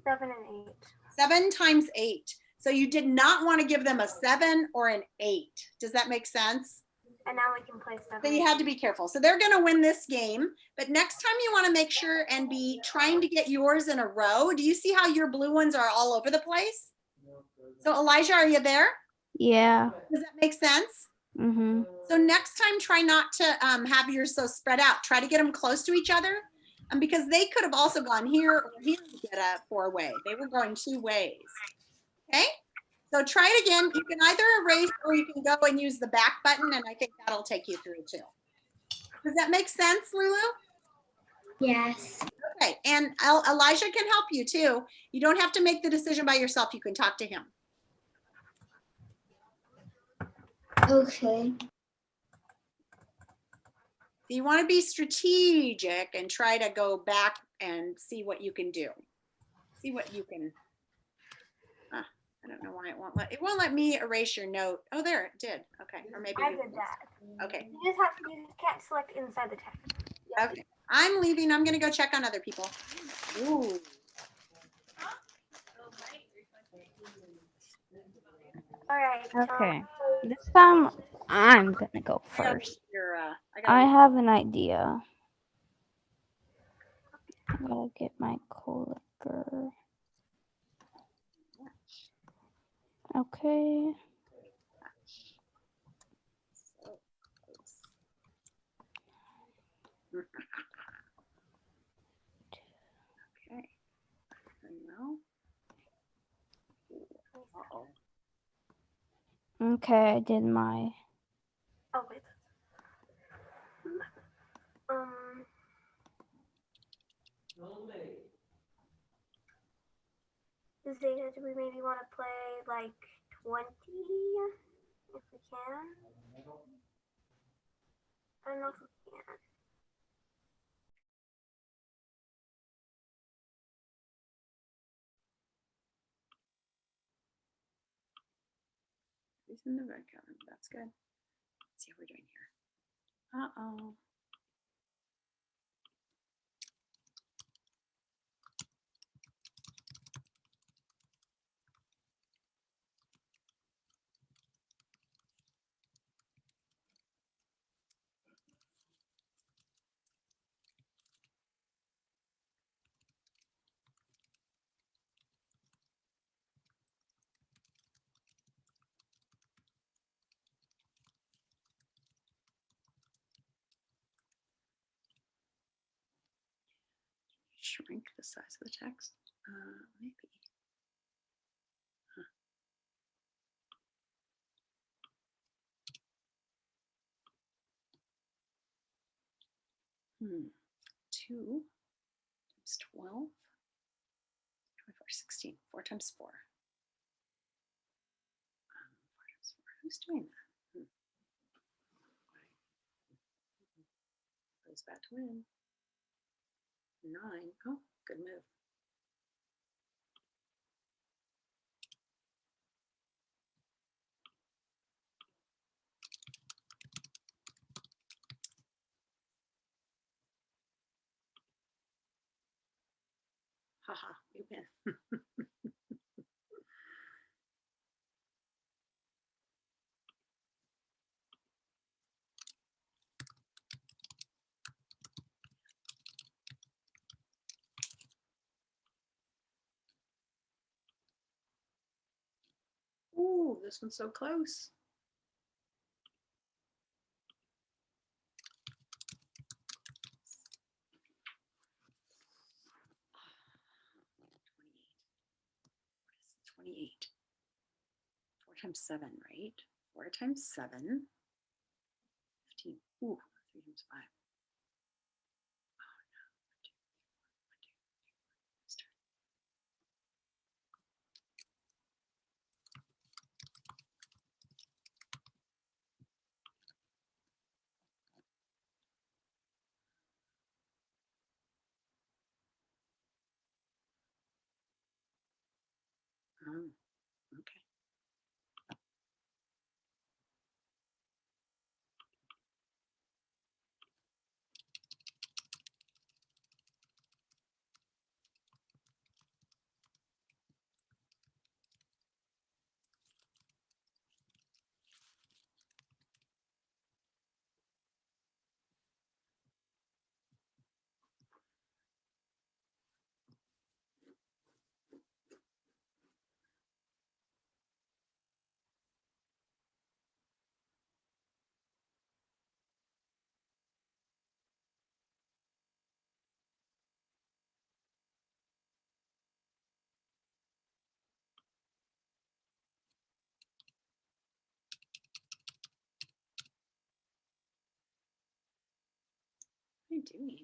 7 and 8. 7 times 8. So you did not want to give them a 7 or an 8. Does that make sense? And now we can play 7. So you had to be careful. So they're going to win this game. But next time you want to make sure and be trying to get yours in a row. Do you see how your blue ones are all over the place? So Elijah, are you there? Yeah. Does that make sense? Mm-hmm. So next time, try not to have yours so spread out. Try to get them close to each other because they could have also gone here or here to get a 4-way. They were going 2 ways. Okay, so try it again. You can either erase or you can go and use the back button, and I think that'll take you through too. Does that make sense, Lulu? Yes. Okay, and Elijah can help you too. You don't have to make the decision by yourself. You can talk to him. Okay. You want to be strategic and try to go back and see what you can do. See what you can. I don't know why it won't let me erase your note. Oh, there it did. Okay, or maybe I did that. Okay. You just can't select inside the text. Okay, I'm leaving. I'm gonna go check on other people. Ooh. All right. Okay. This time I'm gonna go first. I have an idea. I gotta get my clicker. Okay. Okay. No. Uh-oh. Okay, I did my. Oh wait. Zeta, do we maybe want to play like 20 if we can? I don't know if we can. He's in the red color. That's good. Let's see how we're doing here. Uh-oh. Shrink the size of the text? Maybe. Huh. 2 times 12, 24, 16. 4 times 4. 4 times 4. Who's doing that? Goes back to win. 9. Oh, good move. Haha, we win. Ooh, this one's so close. What is 28? 4 times 7, right? 4 times 7. 15. Ooh, 3 times 5. Oh no. 1, 2, 3, 4. 1, 2, 3, 4. Let's start. Okay. What are you doing?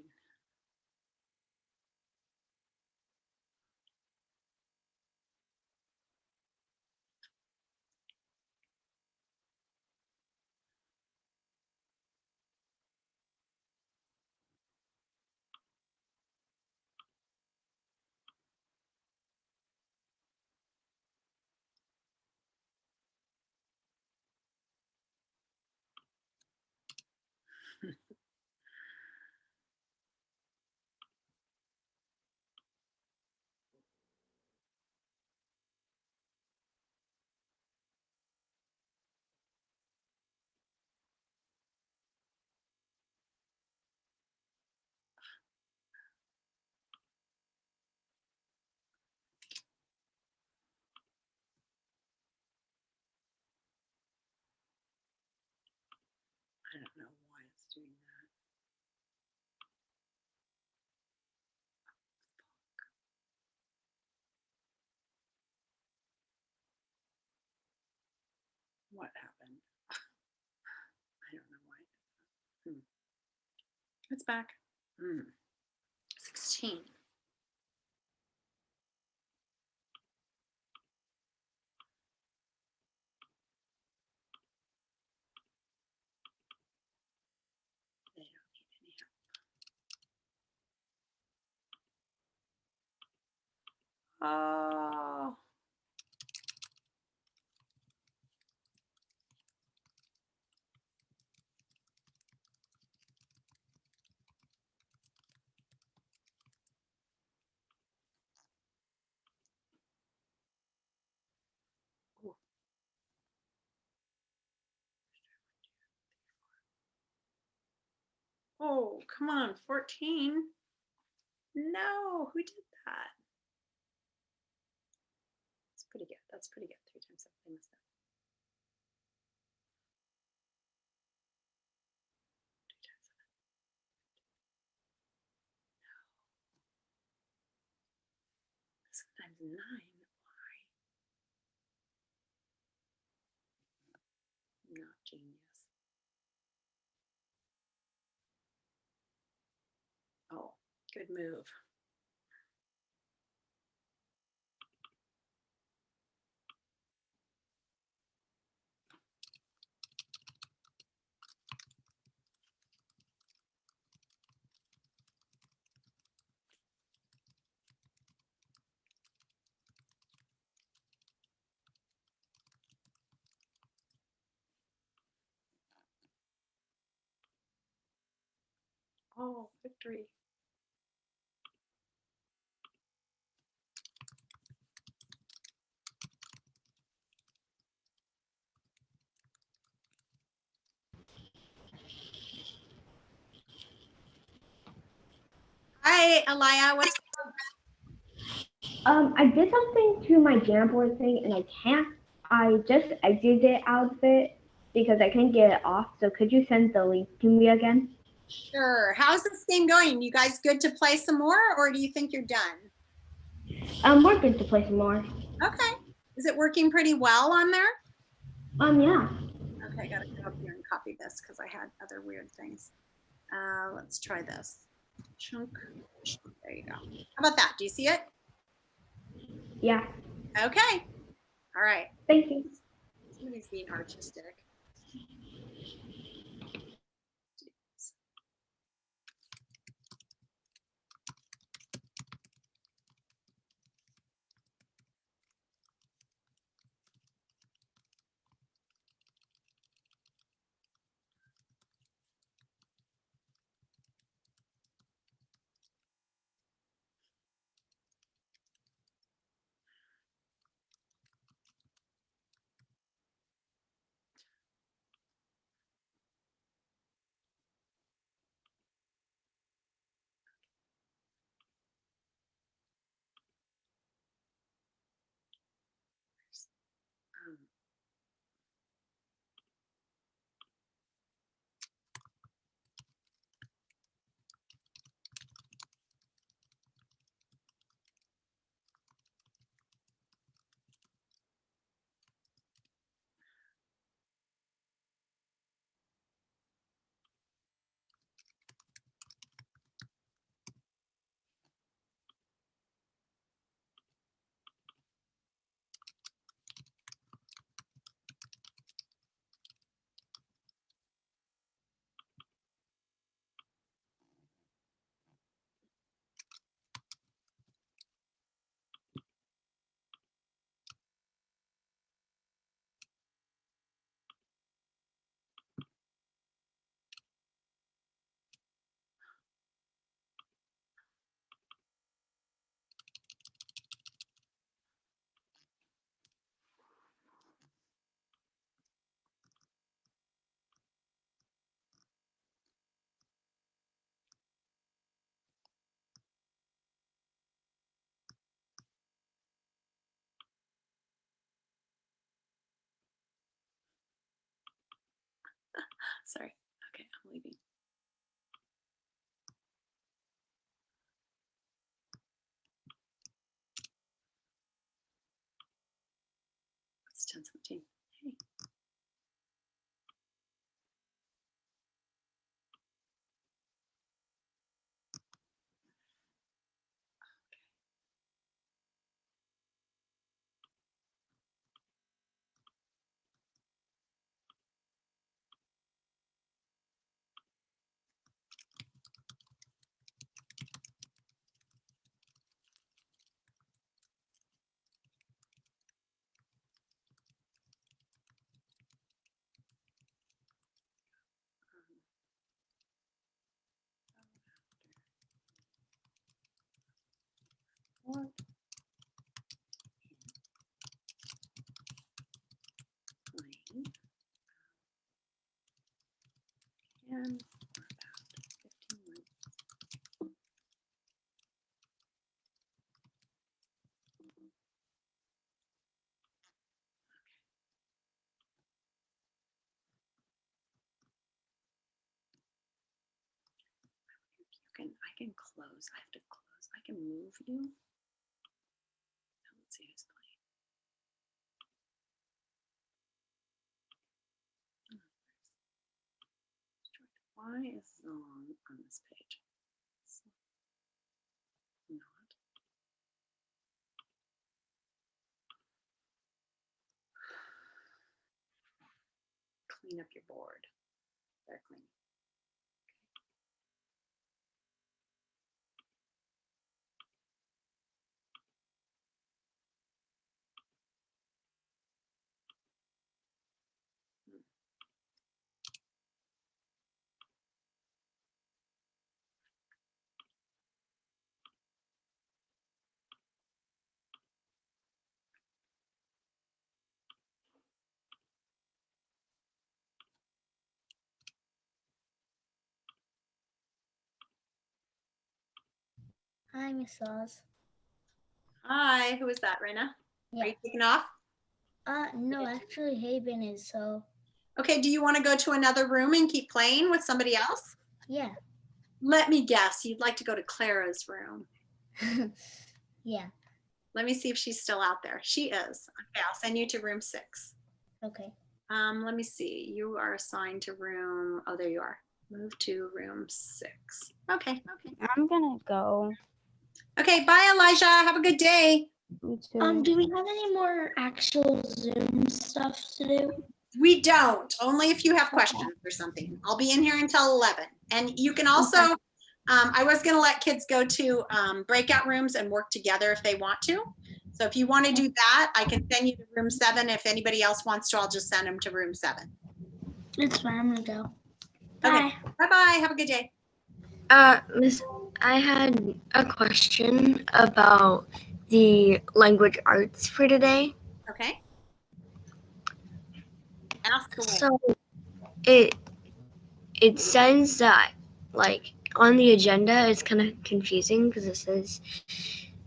What happened? I don't know why. It's back. 16. They don't need any help. Oh. Oh, come on, 14. No, who did that? That's pretty good. That's pretty good. 3 times 7. They missed that. 2 times 7. No. This times 9. Why? Not genius. Oh, good move. Oh, victory. Hi, Alaya. What's I did something to my Jamboard thing and I can't. I just exited it out of it because I can't get it off. So could you send the link to me again? Sure. How's this game going? You guys good to play some more, or do you think you're done? We're good to play some more. Okay. Is it working pretty well on there? Yeah. Okay, I gotta go up here and copy this because I had other weird things. Let's try this. Chunk. There you go. How about that? Do you see it? Yeah. Okay. All right. Thank you. Somebody's being artistic. Sorry. Okay, I'm leaving. It's 10:17. Hey. What? Plain. And for about 15 minutes. I can close. I have to close. I can move you. Let's see who's playing. Why is song on this page? Not. Clean up your board. They're clean. Hi, Miss Oz. Hi, who is that, Raina? Yeah. Are you taking off? No, actually, Haben is, so. Okay, do you want to go to another room and keep playing with somebody else? Yeah. Let me guess, you'd like to go to Clara's room. Yeah. Let me see if she's still out there. She is. Okay, I'll send you to room 6. Okay. Let me see. You are assigned to room, oh, there you are. Move to room 6. Okay. I'm gonna go. Okay, bye, Elijah. Have a good day. Me too. Do we have any more actual Zoom stuff to do? We don't, only if you have questions or something. I'll be in here until 11. And you can also, I was gonna let kids go to breakout rooms and work together if they want to. So if you want to do that, I can send you to room 7. If anybody else wants to, I'll just send them to room 7. It's fine, I'm gonna go. Okay, bye-bye, have a good day. Miss, I had a question about the language arts for today. Okay. Ask away. So it says that, like, on the agenda it's kind of confusing because it says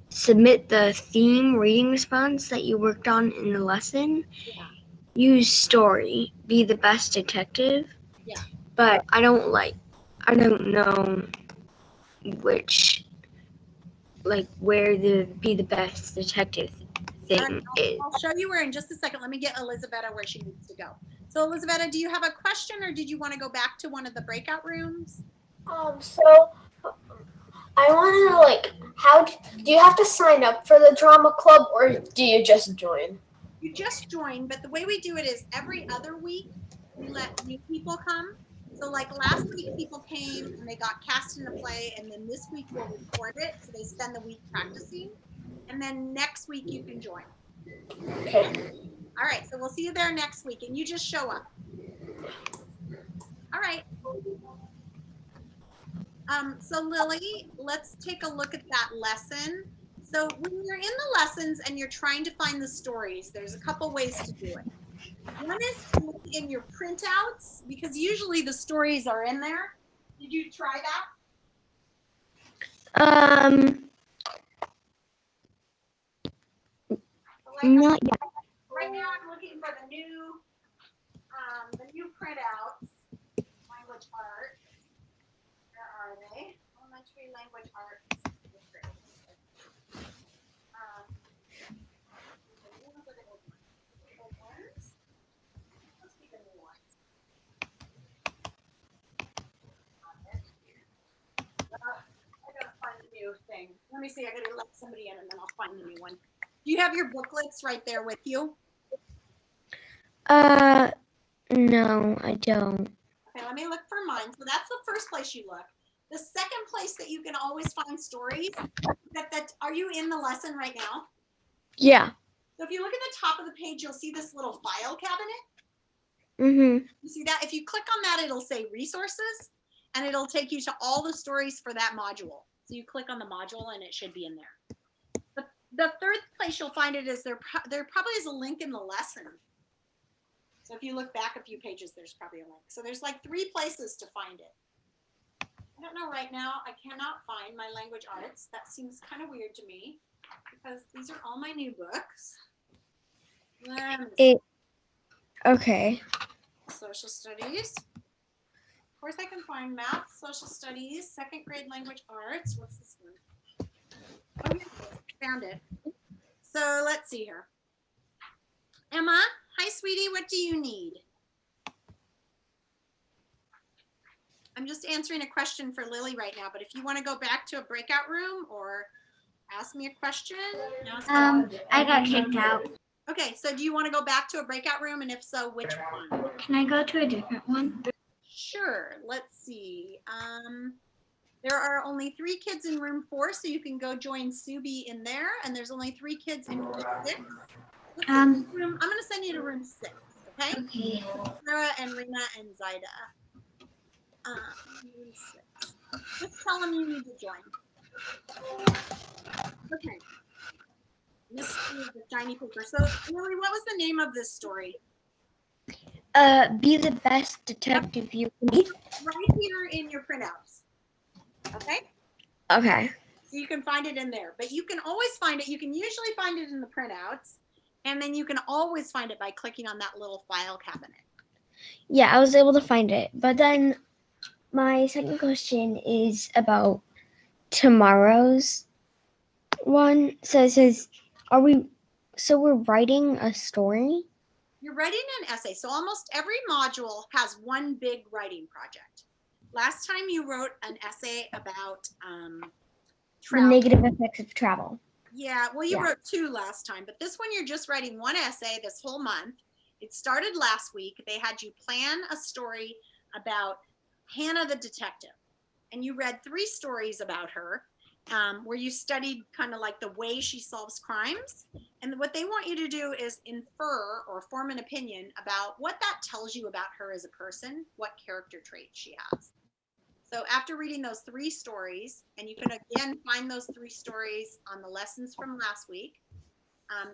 submit the theme reading response that you worked on in the lesson. Yeah. Use story, be the best detective. Yeah. But I don't know which, like, where the be the best detective thing is. I'll show you where in just a second. Let me get Elizabetta where she needs to go. So Elizabetta, do you have a question or did you want to go back to one of the breakout rooms? So I want to know, like, how do you have to sign up for the drama club or do you just join? You just join, but the way we do it is every other week we let new people come. So like last week people came and they got cast in a play, and then this week we'll record it. So they spend the week practicing, and then next week you can join. Okay. All right, so we'll see you there next week, and you just show up. All right. So Lily, let's take a look at that lesson. So when you're in the lessons and you're trying to find the stories, there's a couple ways to do it. One is to look in your printouts, because usually the stories are in there. Did you try that? Not yet. Right now I'm looking for the new printouts. Language arts. Where are they? Elementary language arts. Let's keep the new ones. I gotta find a new thing. Let me see. I gotta let somebody in, and then I'll find the new one. Do you have your booklets right there with you? No, I don't. Okay, let me look for mine. So that's the first place you look. The second place that you can always find stories, are you in the lesson right now? Yeah. So if you look at the top of the page, you'll see this little file cabinet. Mm-hmm. You see that? If you click on that, it'll say resources, and it'll take you to all the stories for that module. So you click on the module and it should be in there. The the third place you'll find it is there probably is a link in the lesson. So if you look back a few pages, there's probably a link. So there's like 3 places to find it. I don't know right now. I cannot find my language arts. That seems kind of weird to me because these are all my new books. Okay. Social studies. Of course, I can find math, social studies, 2nd grade language arts. What's this one? Oh, yeah, found it. So let's see here. Emma, hi, sweetie. What do you need? I'm just answering a question for Lily right now, but if you want to go back to a breakout room or ask me a question. I got kicked out. Okay, so do you want to go back to a breakout room, and if so, which one? Can I go to a different one? Sure, let's see. There are only 3 kids in room 4, so you can go join Subi in there, and there's only 3 kids in room 6. I'm going to send you to room 6, okay? Okay. Sarah and Rena and Zaida. Room 6. Just tell them you need to join. Okay. This is the shiny paper. So, Lily, what was the name of this story? Be the best detective you can be. Right here in your printouts. Okay? Okay. So you can find it in there. But you can always find it. You can usually find it in the printouts. And then you can always find it by clicking on that little file cabinet. Yeah, I was able to find it. But then my second question is about tomorrow's one. So it says, we're writing a story? You're writing an essay. So almost every module has one big writing project. Last time you wrote an essay about travel. The negative effects of travel. Yeah, well, you wrote 2 last time, but this one you're just writing 1 essay this whole month. It started last week. They had you plan a story about Hannah the detective, and you read 3 stories about her, where you studied kind of like the way she solves crimes. And what they want you to do is infer or form an opinion about what that tells you about her as a person, what character traits she has. So after reading those 3 stories, and you can again find those 3 stories on the lessons from last week,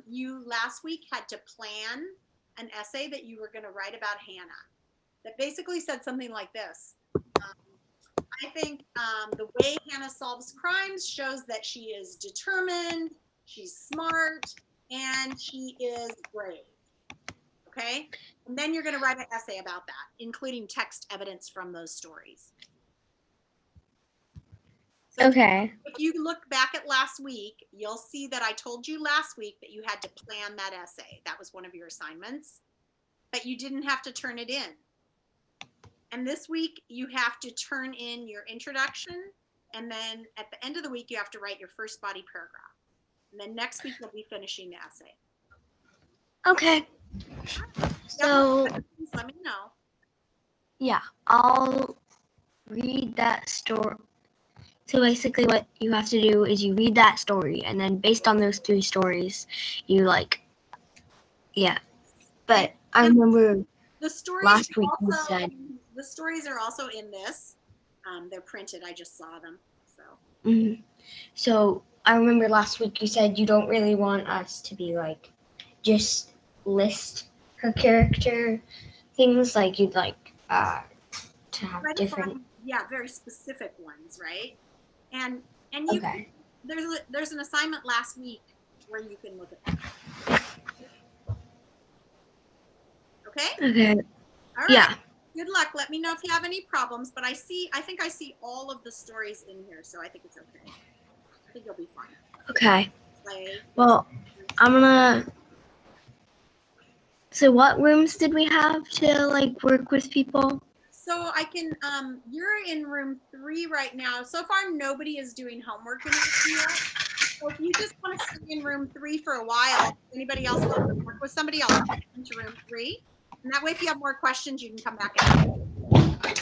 you last week had to plan an essay that you were going to write about Hannah that basically said something like this. I think the way Hannah solves crimes shows that she is determined, she's smart, and she is brave. Okay? And then you're going to write an essay about that, including text evidence from those stories. So okay. If you look back at last week, you'll see that I told you last week that you had to plan that essay. That was one of your assignments, but you didn't have to turn it in. And this week you have to turn in your introduction, and then at the end of the week you have to write your first body paragraph. And then next week you'll be finishing the essay. Okay. So let me know. Yeah, I'll read that story. So basically what you have to do is you read that story, and then based on those 3 stories, you But I remember the stories last week you said the stories are also in this. They're printed. I just saw them. So. Mm-hmm. So I remember last week you said you don't really want us to be like just list her character things, like you'd like to have different. Yeah, very specific ones, right? And you can, there's an assignment last week where you can look at that. Okay? Okay. All right. Yeah. Good luck. Let me know if you have any problems, but I think I see all of the stories in here, so I think it's okay. I think you'll be fine. Okay. Well, I'm gonna. So what rooms did we have to like work with people? So I can, you're in room 3 right now. So far, nobody is doing homework in room yet. So if you just want to stay in room 3 for a while, anybody else wants to work with somebody else into room 3. And that way, if you have more questions, you can come back in.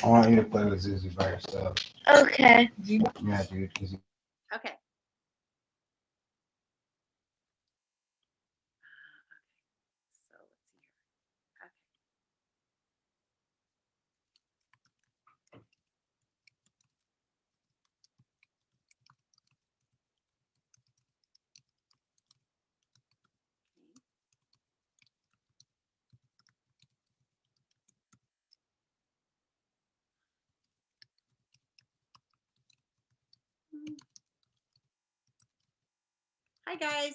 I want you to play with Zuzu by yourself. Okay. Yeah, dude. Okay. Hi, guys.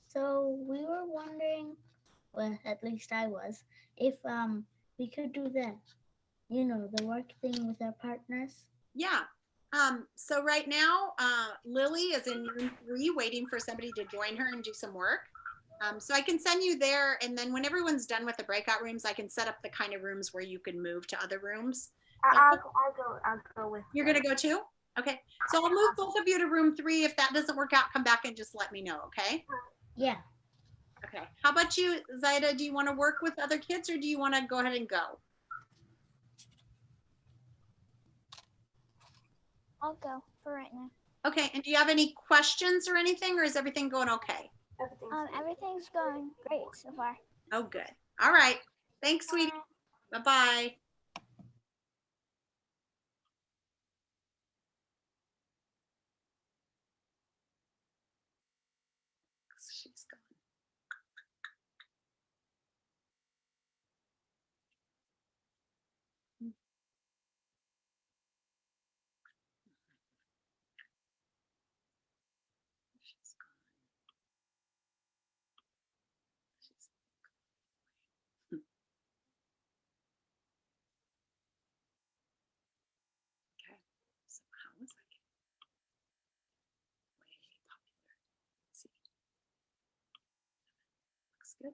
So we were wondering, well, at least I was, if we could do the, you know, the work thing with our partners. Yeah. So right now, Lily is in room 3 waiting for somebody to join her and do some work. So I can send you there, and then when everyone's done with the breakout rooms, I can set up the kind of rooms where you can move to other rooms. I'll go with. You're gonna go too? Okay. So I'll move both of you to room 3. If that doesn't work out, come back and just let me know, okay? Yeah. Okay. How about you, Zaida? Do you want to work with other kids, or do you want to go ahead and go? I'll go for right now. Okay. And do you have any questions or anything, or is everything going okay? Everything's going great so far. Oh, good. All right. Thanks, sweetie. Bye-bye. She's gone. Okay. So how was I? Way popular. Let's see. Looks good.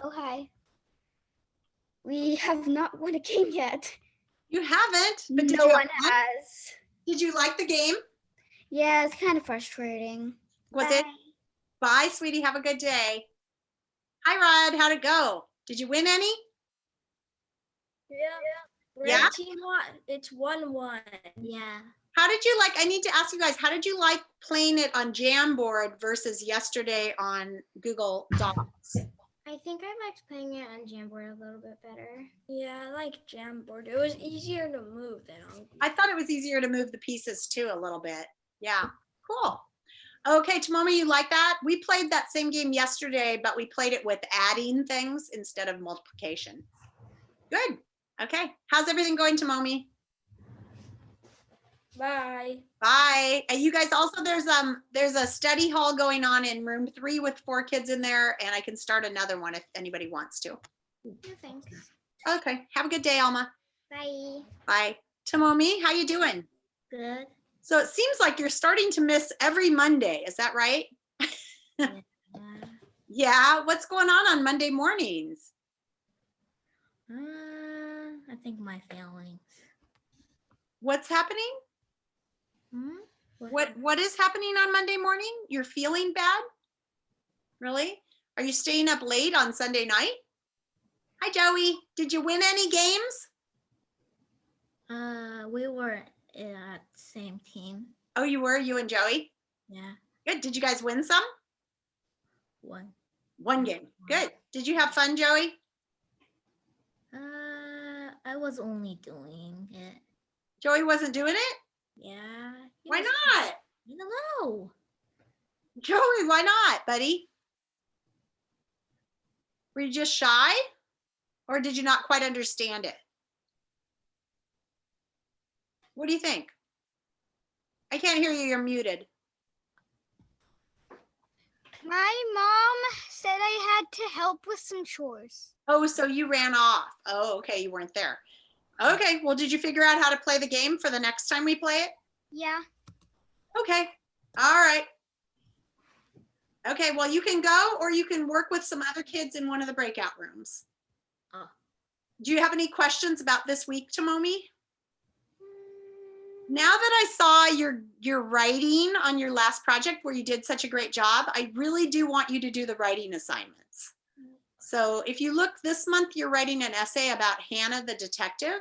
Oh, hi. We have not won a game yet. You haven't, but did No you one have fun? has. Did you like the game? Yeah, it's kind of frustrating. Was it? Bye, sweetie. Have a good day. Hi, Rod. How'd it go? Did you win any? Yeah. Yeah? Red team won. It's 1-1. Yeah. How did you like, I need to ask you guys, how did you like playing it on Jamboard versus yesterday on Google Docs? I think I liked playing it on Jamboard a little bit better. Yeah, I like Jamboard. It was easier to move than on I thought it was easier to move the pieces too a little bit. Yeah, cool. Okay, Tomomi, you like that? We played that same game yesterday, but we played it with adding things instead of multiplication. Good. Okay, how's everything going, Tomomi? Bye. Bye. And you guys also, there's a study hall going on in room 3 with 4 kids in there, and I can start another one if anybody wants to. No, thanks. Okay, have a good day, Alma. Bye. Bye. Tomomi, how you doing? Good. So it seems like you're starting to miss every Monday. Is that right? Yeah. What's going on Monday mornings? I think my feelings. What's happening? What is happening on Monday morning? You're feeling bad? Really? Are you staying up late on Sunday night? Hi, Joey. Did you win any games? We were at the same team. Oh, you were? You and Joey? Yeah. Good. Did you guys win some? One game. Good. Did you have fun, Joey? I was only doing it. Joey wasn't doing it? Yeah. Why not? I don't know. Joey, why not, buddy? Were you just shy? Or did you not quite understand it? What do you think? I can't hear you. You're muted. My mom said I had to help with some chores. Oh, so you ran off. Oh, okay. You weren't there. Okay. Well, did you figure out how to play the game for the next time we play it? Yeah. Okay. All right. Okay. Well, you can go, or you can work with some other kids in one of the breakout rooms. Do you have any questions about this week, Tomomi? Now that I saw your writing on your last project where you did such a great job, I really do want you to do the writing assignments. So if you look this month, you're writing an essay about Hannah the detective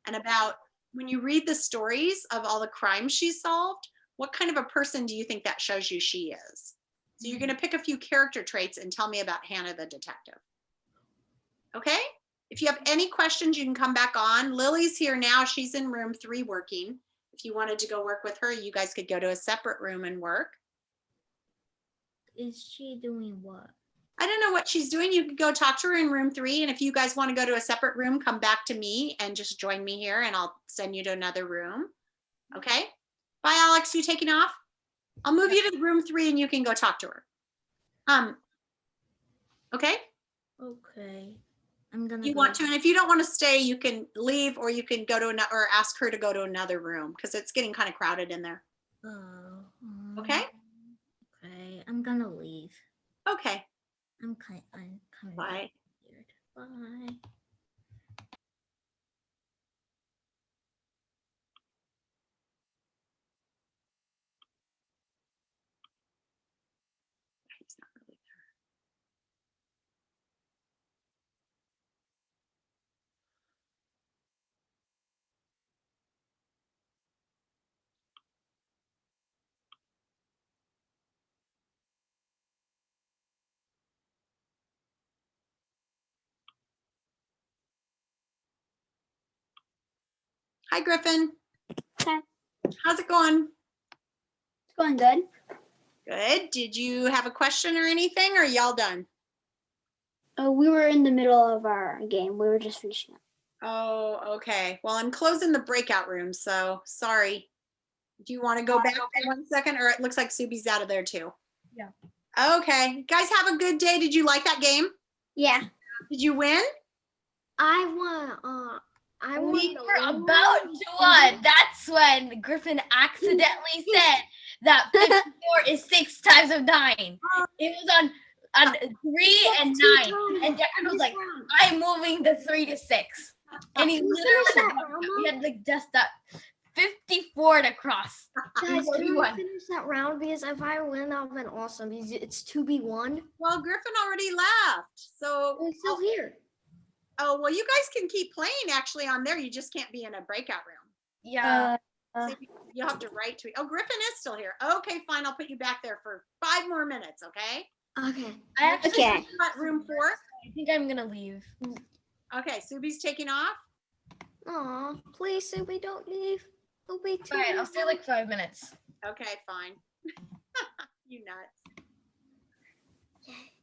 and about when you read the stories of all the crimes she solved, what kind of a person do you think that shows you she is? So you're going to pick a few character traits and tell me about Hannah the detective. Okay? If you have any questions, you can come back on. Lily's here now. She's in room 3 working. If you wanted to go work with her, you guys could go to a separate room and work. is she doing what? I don't know what she's doing. You can go talk to her in room 3. And if you guys want to go to a separate room, come back to me and just join me here and I'll send you to another room. Okay. Bye, Alex. You taking off? I'll move you to room 3 and you can go talk to her. Okay. Okay. I'm gonna. You want to, and if you don't want to stay, you can leave or you can go to another or ask her to go to another room because it's getting kind of crowded in there. Oh. Okay. Okay. I'm gonna leave. Okay. I'm coming. Bye. Bye. He's not really there. Hi, Griffin. Hi. How's it going? It's going good. Good. Did you have a question or anything, or are y'all done? We were in the middle of our game. We were just finishing up. Oh, okay. Well, I'm closing the breakout room, so sorry. Do you want to go back for 1 second, or it looks like Subi's out of there too? Yeah. Okay. Guys, have a good day. Did you like that game? Yeah. Did you win? I won. We were about to win. That's when Griffin accidentally said that 54 is 6 times of 9. It was on 3 and 9. And Declan was like, I'm moving the 3 to 6. And he literally he had like just that 54 to cross. Guys, can we finish that round? Because if I win, that would have been awesome. Because it's 2v1. Well, Griffin already left. So We're still here. Oh, well, you guys can keep playing actually on there. You just can't be in a breakout room. Yeah. So you'll have to write to me. Oh, Griffin is still here. Okay, fine. I'll put you back there for 5 more minutes, okay? Okay. I actually got room 4. I think I'm gonna leave. Okay, Subi's taking off. Aw, please, Subi, don't leave. It'll be too. All right, I'll stay like 5 minutes. Okay, fine. You nuts. Yay.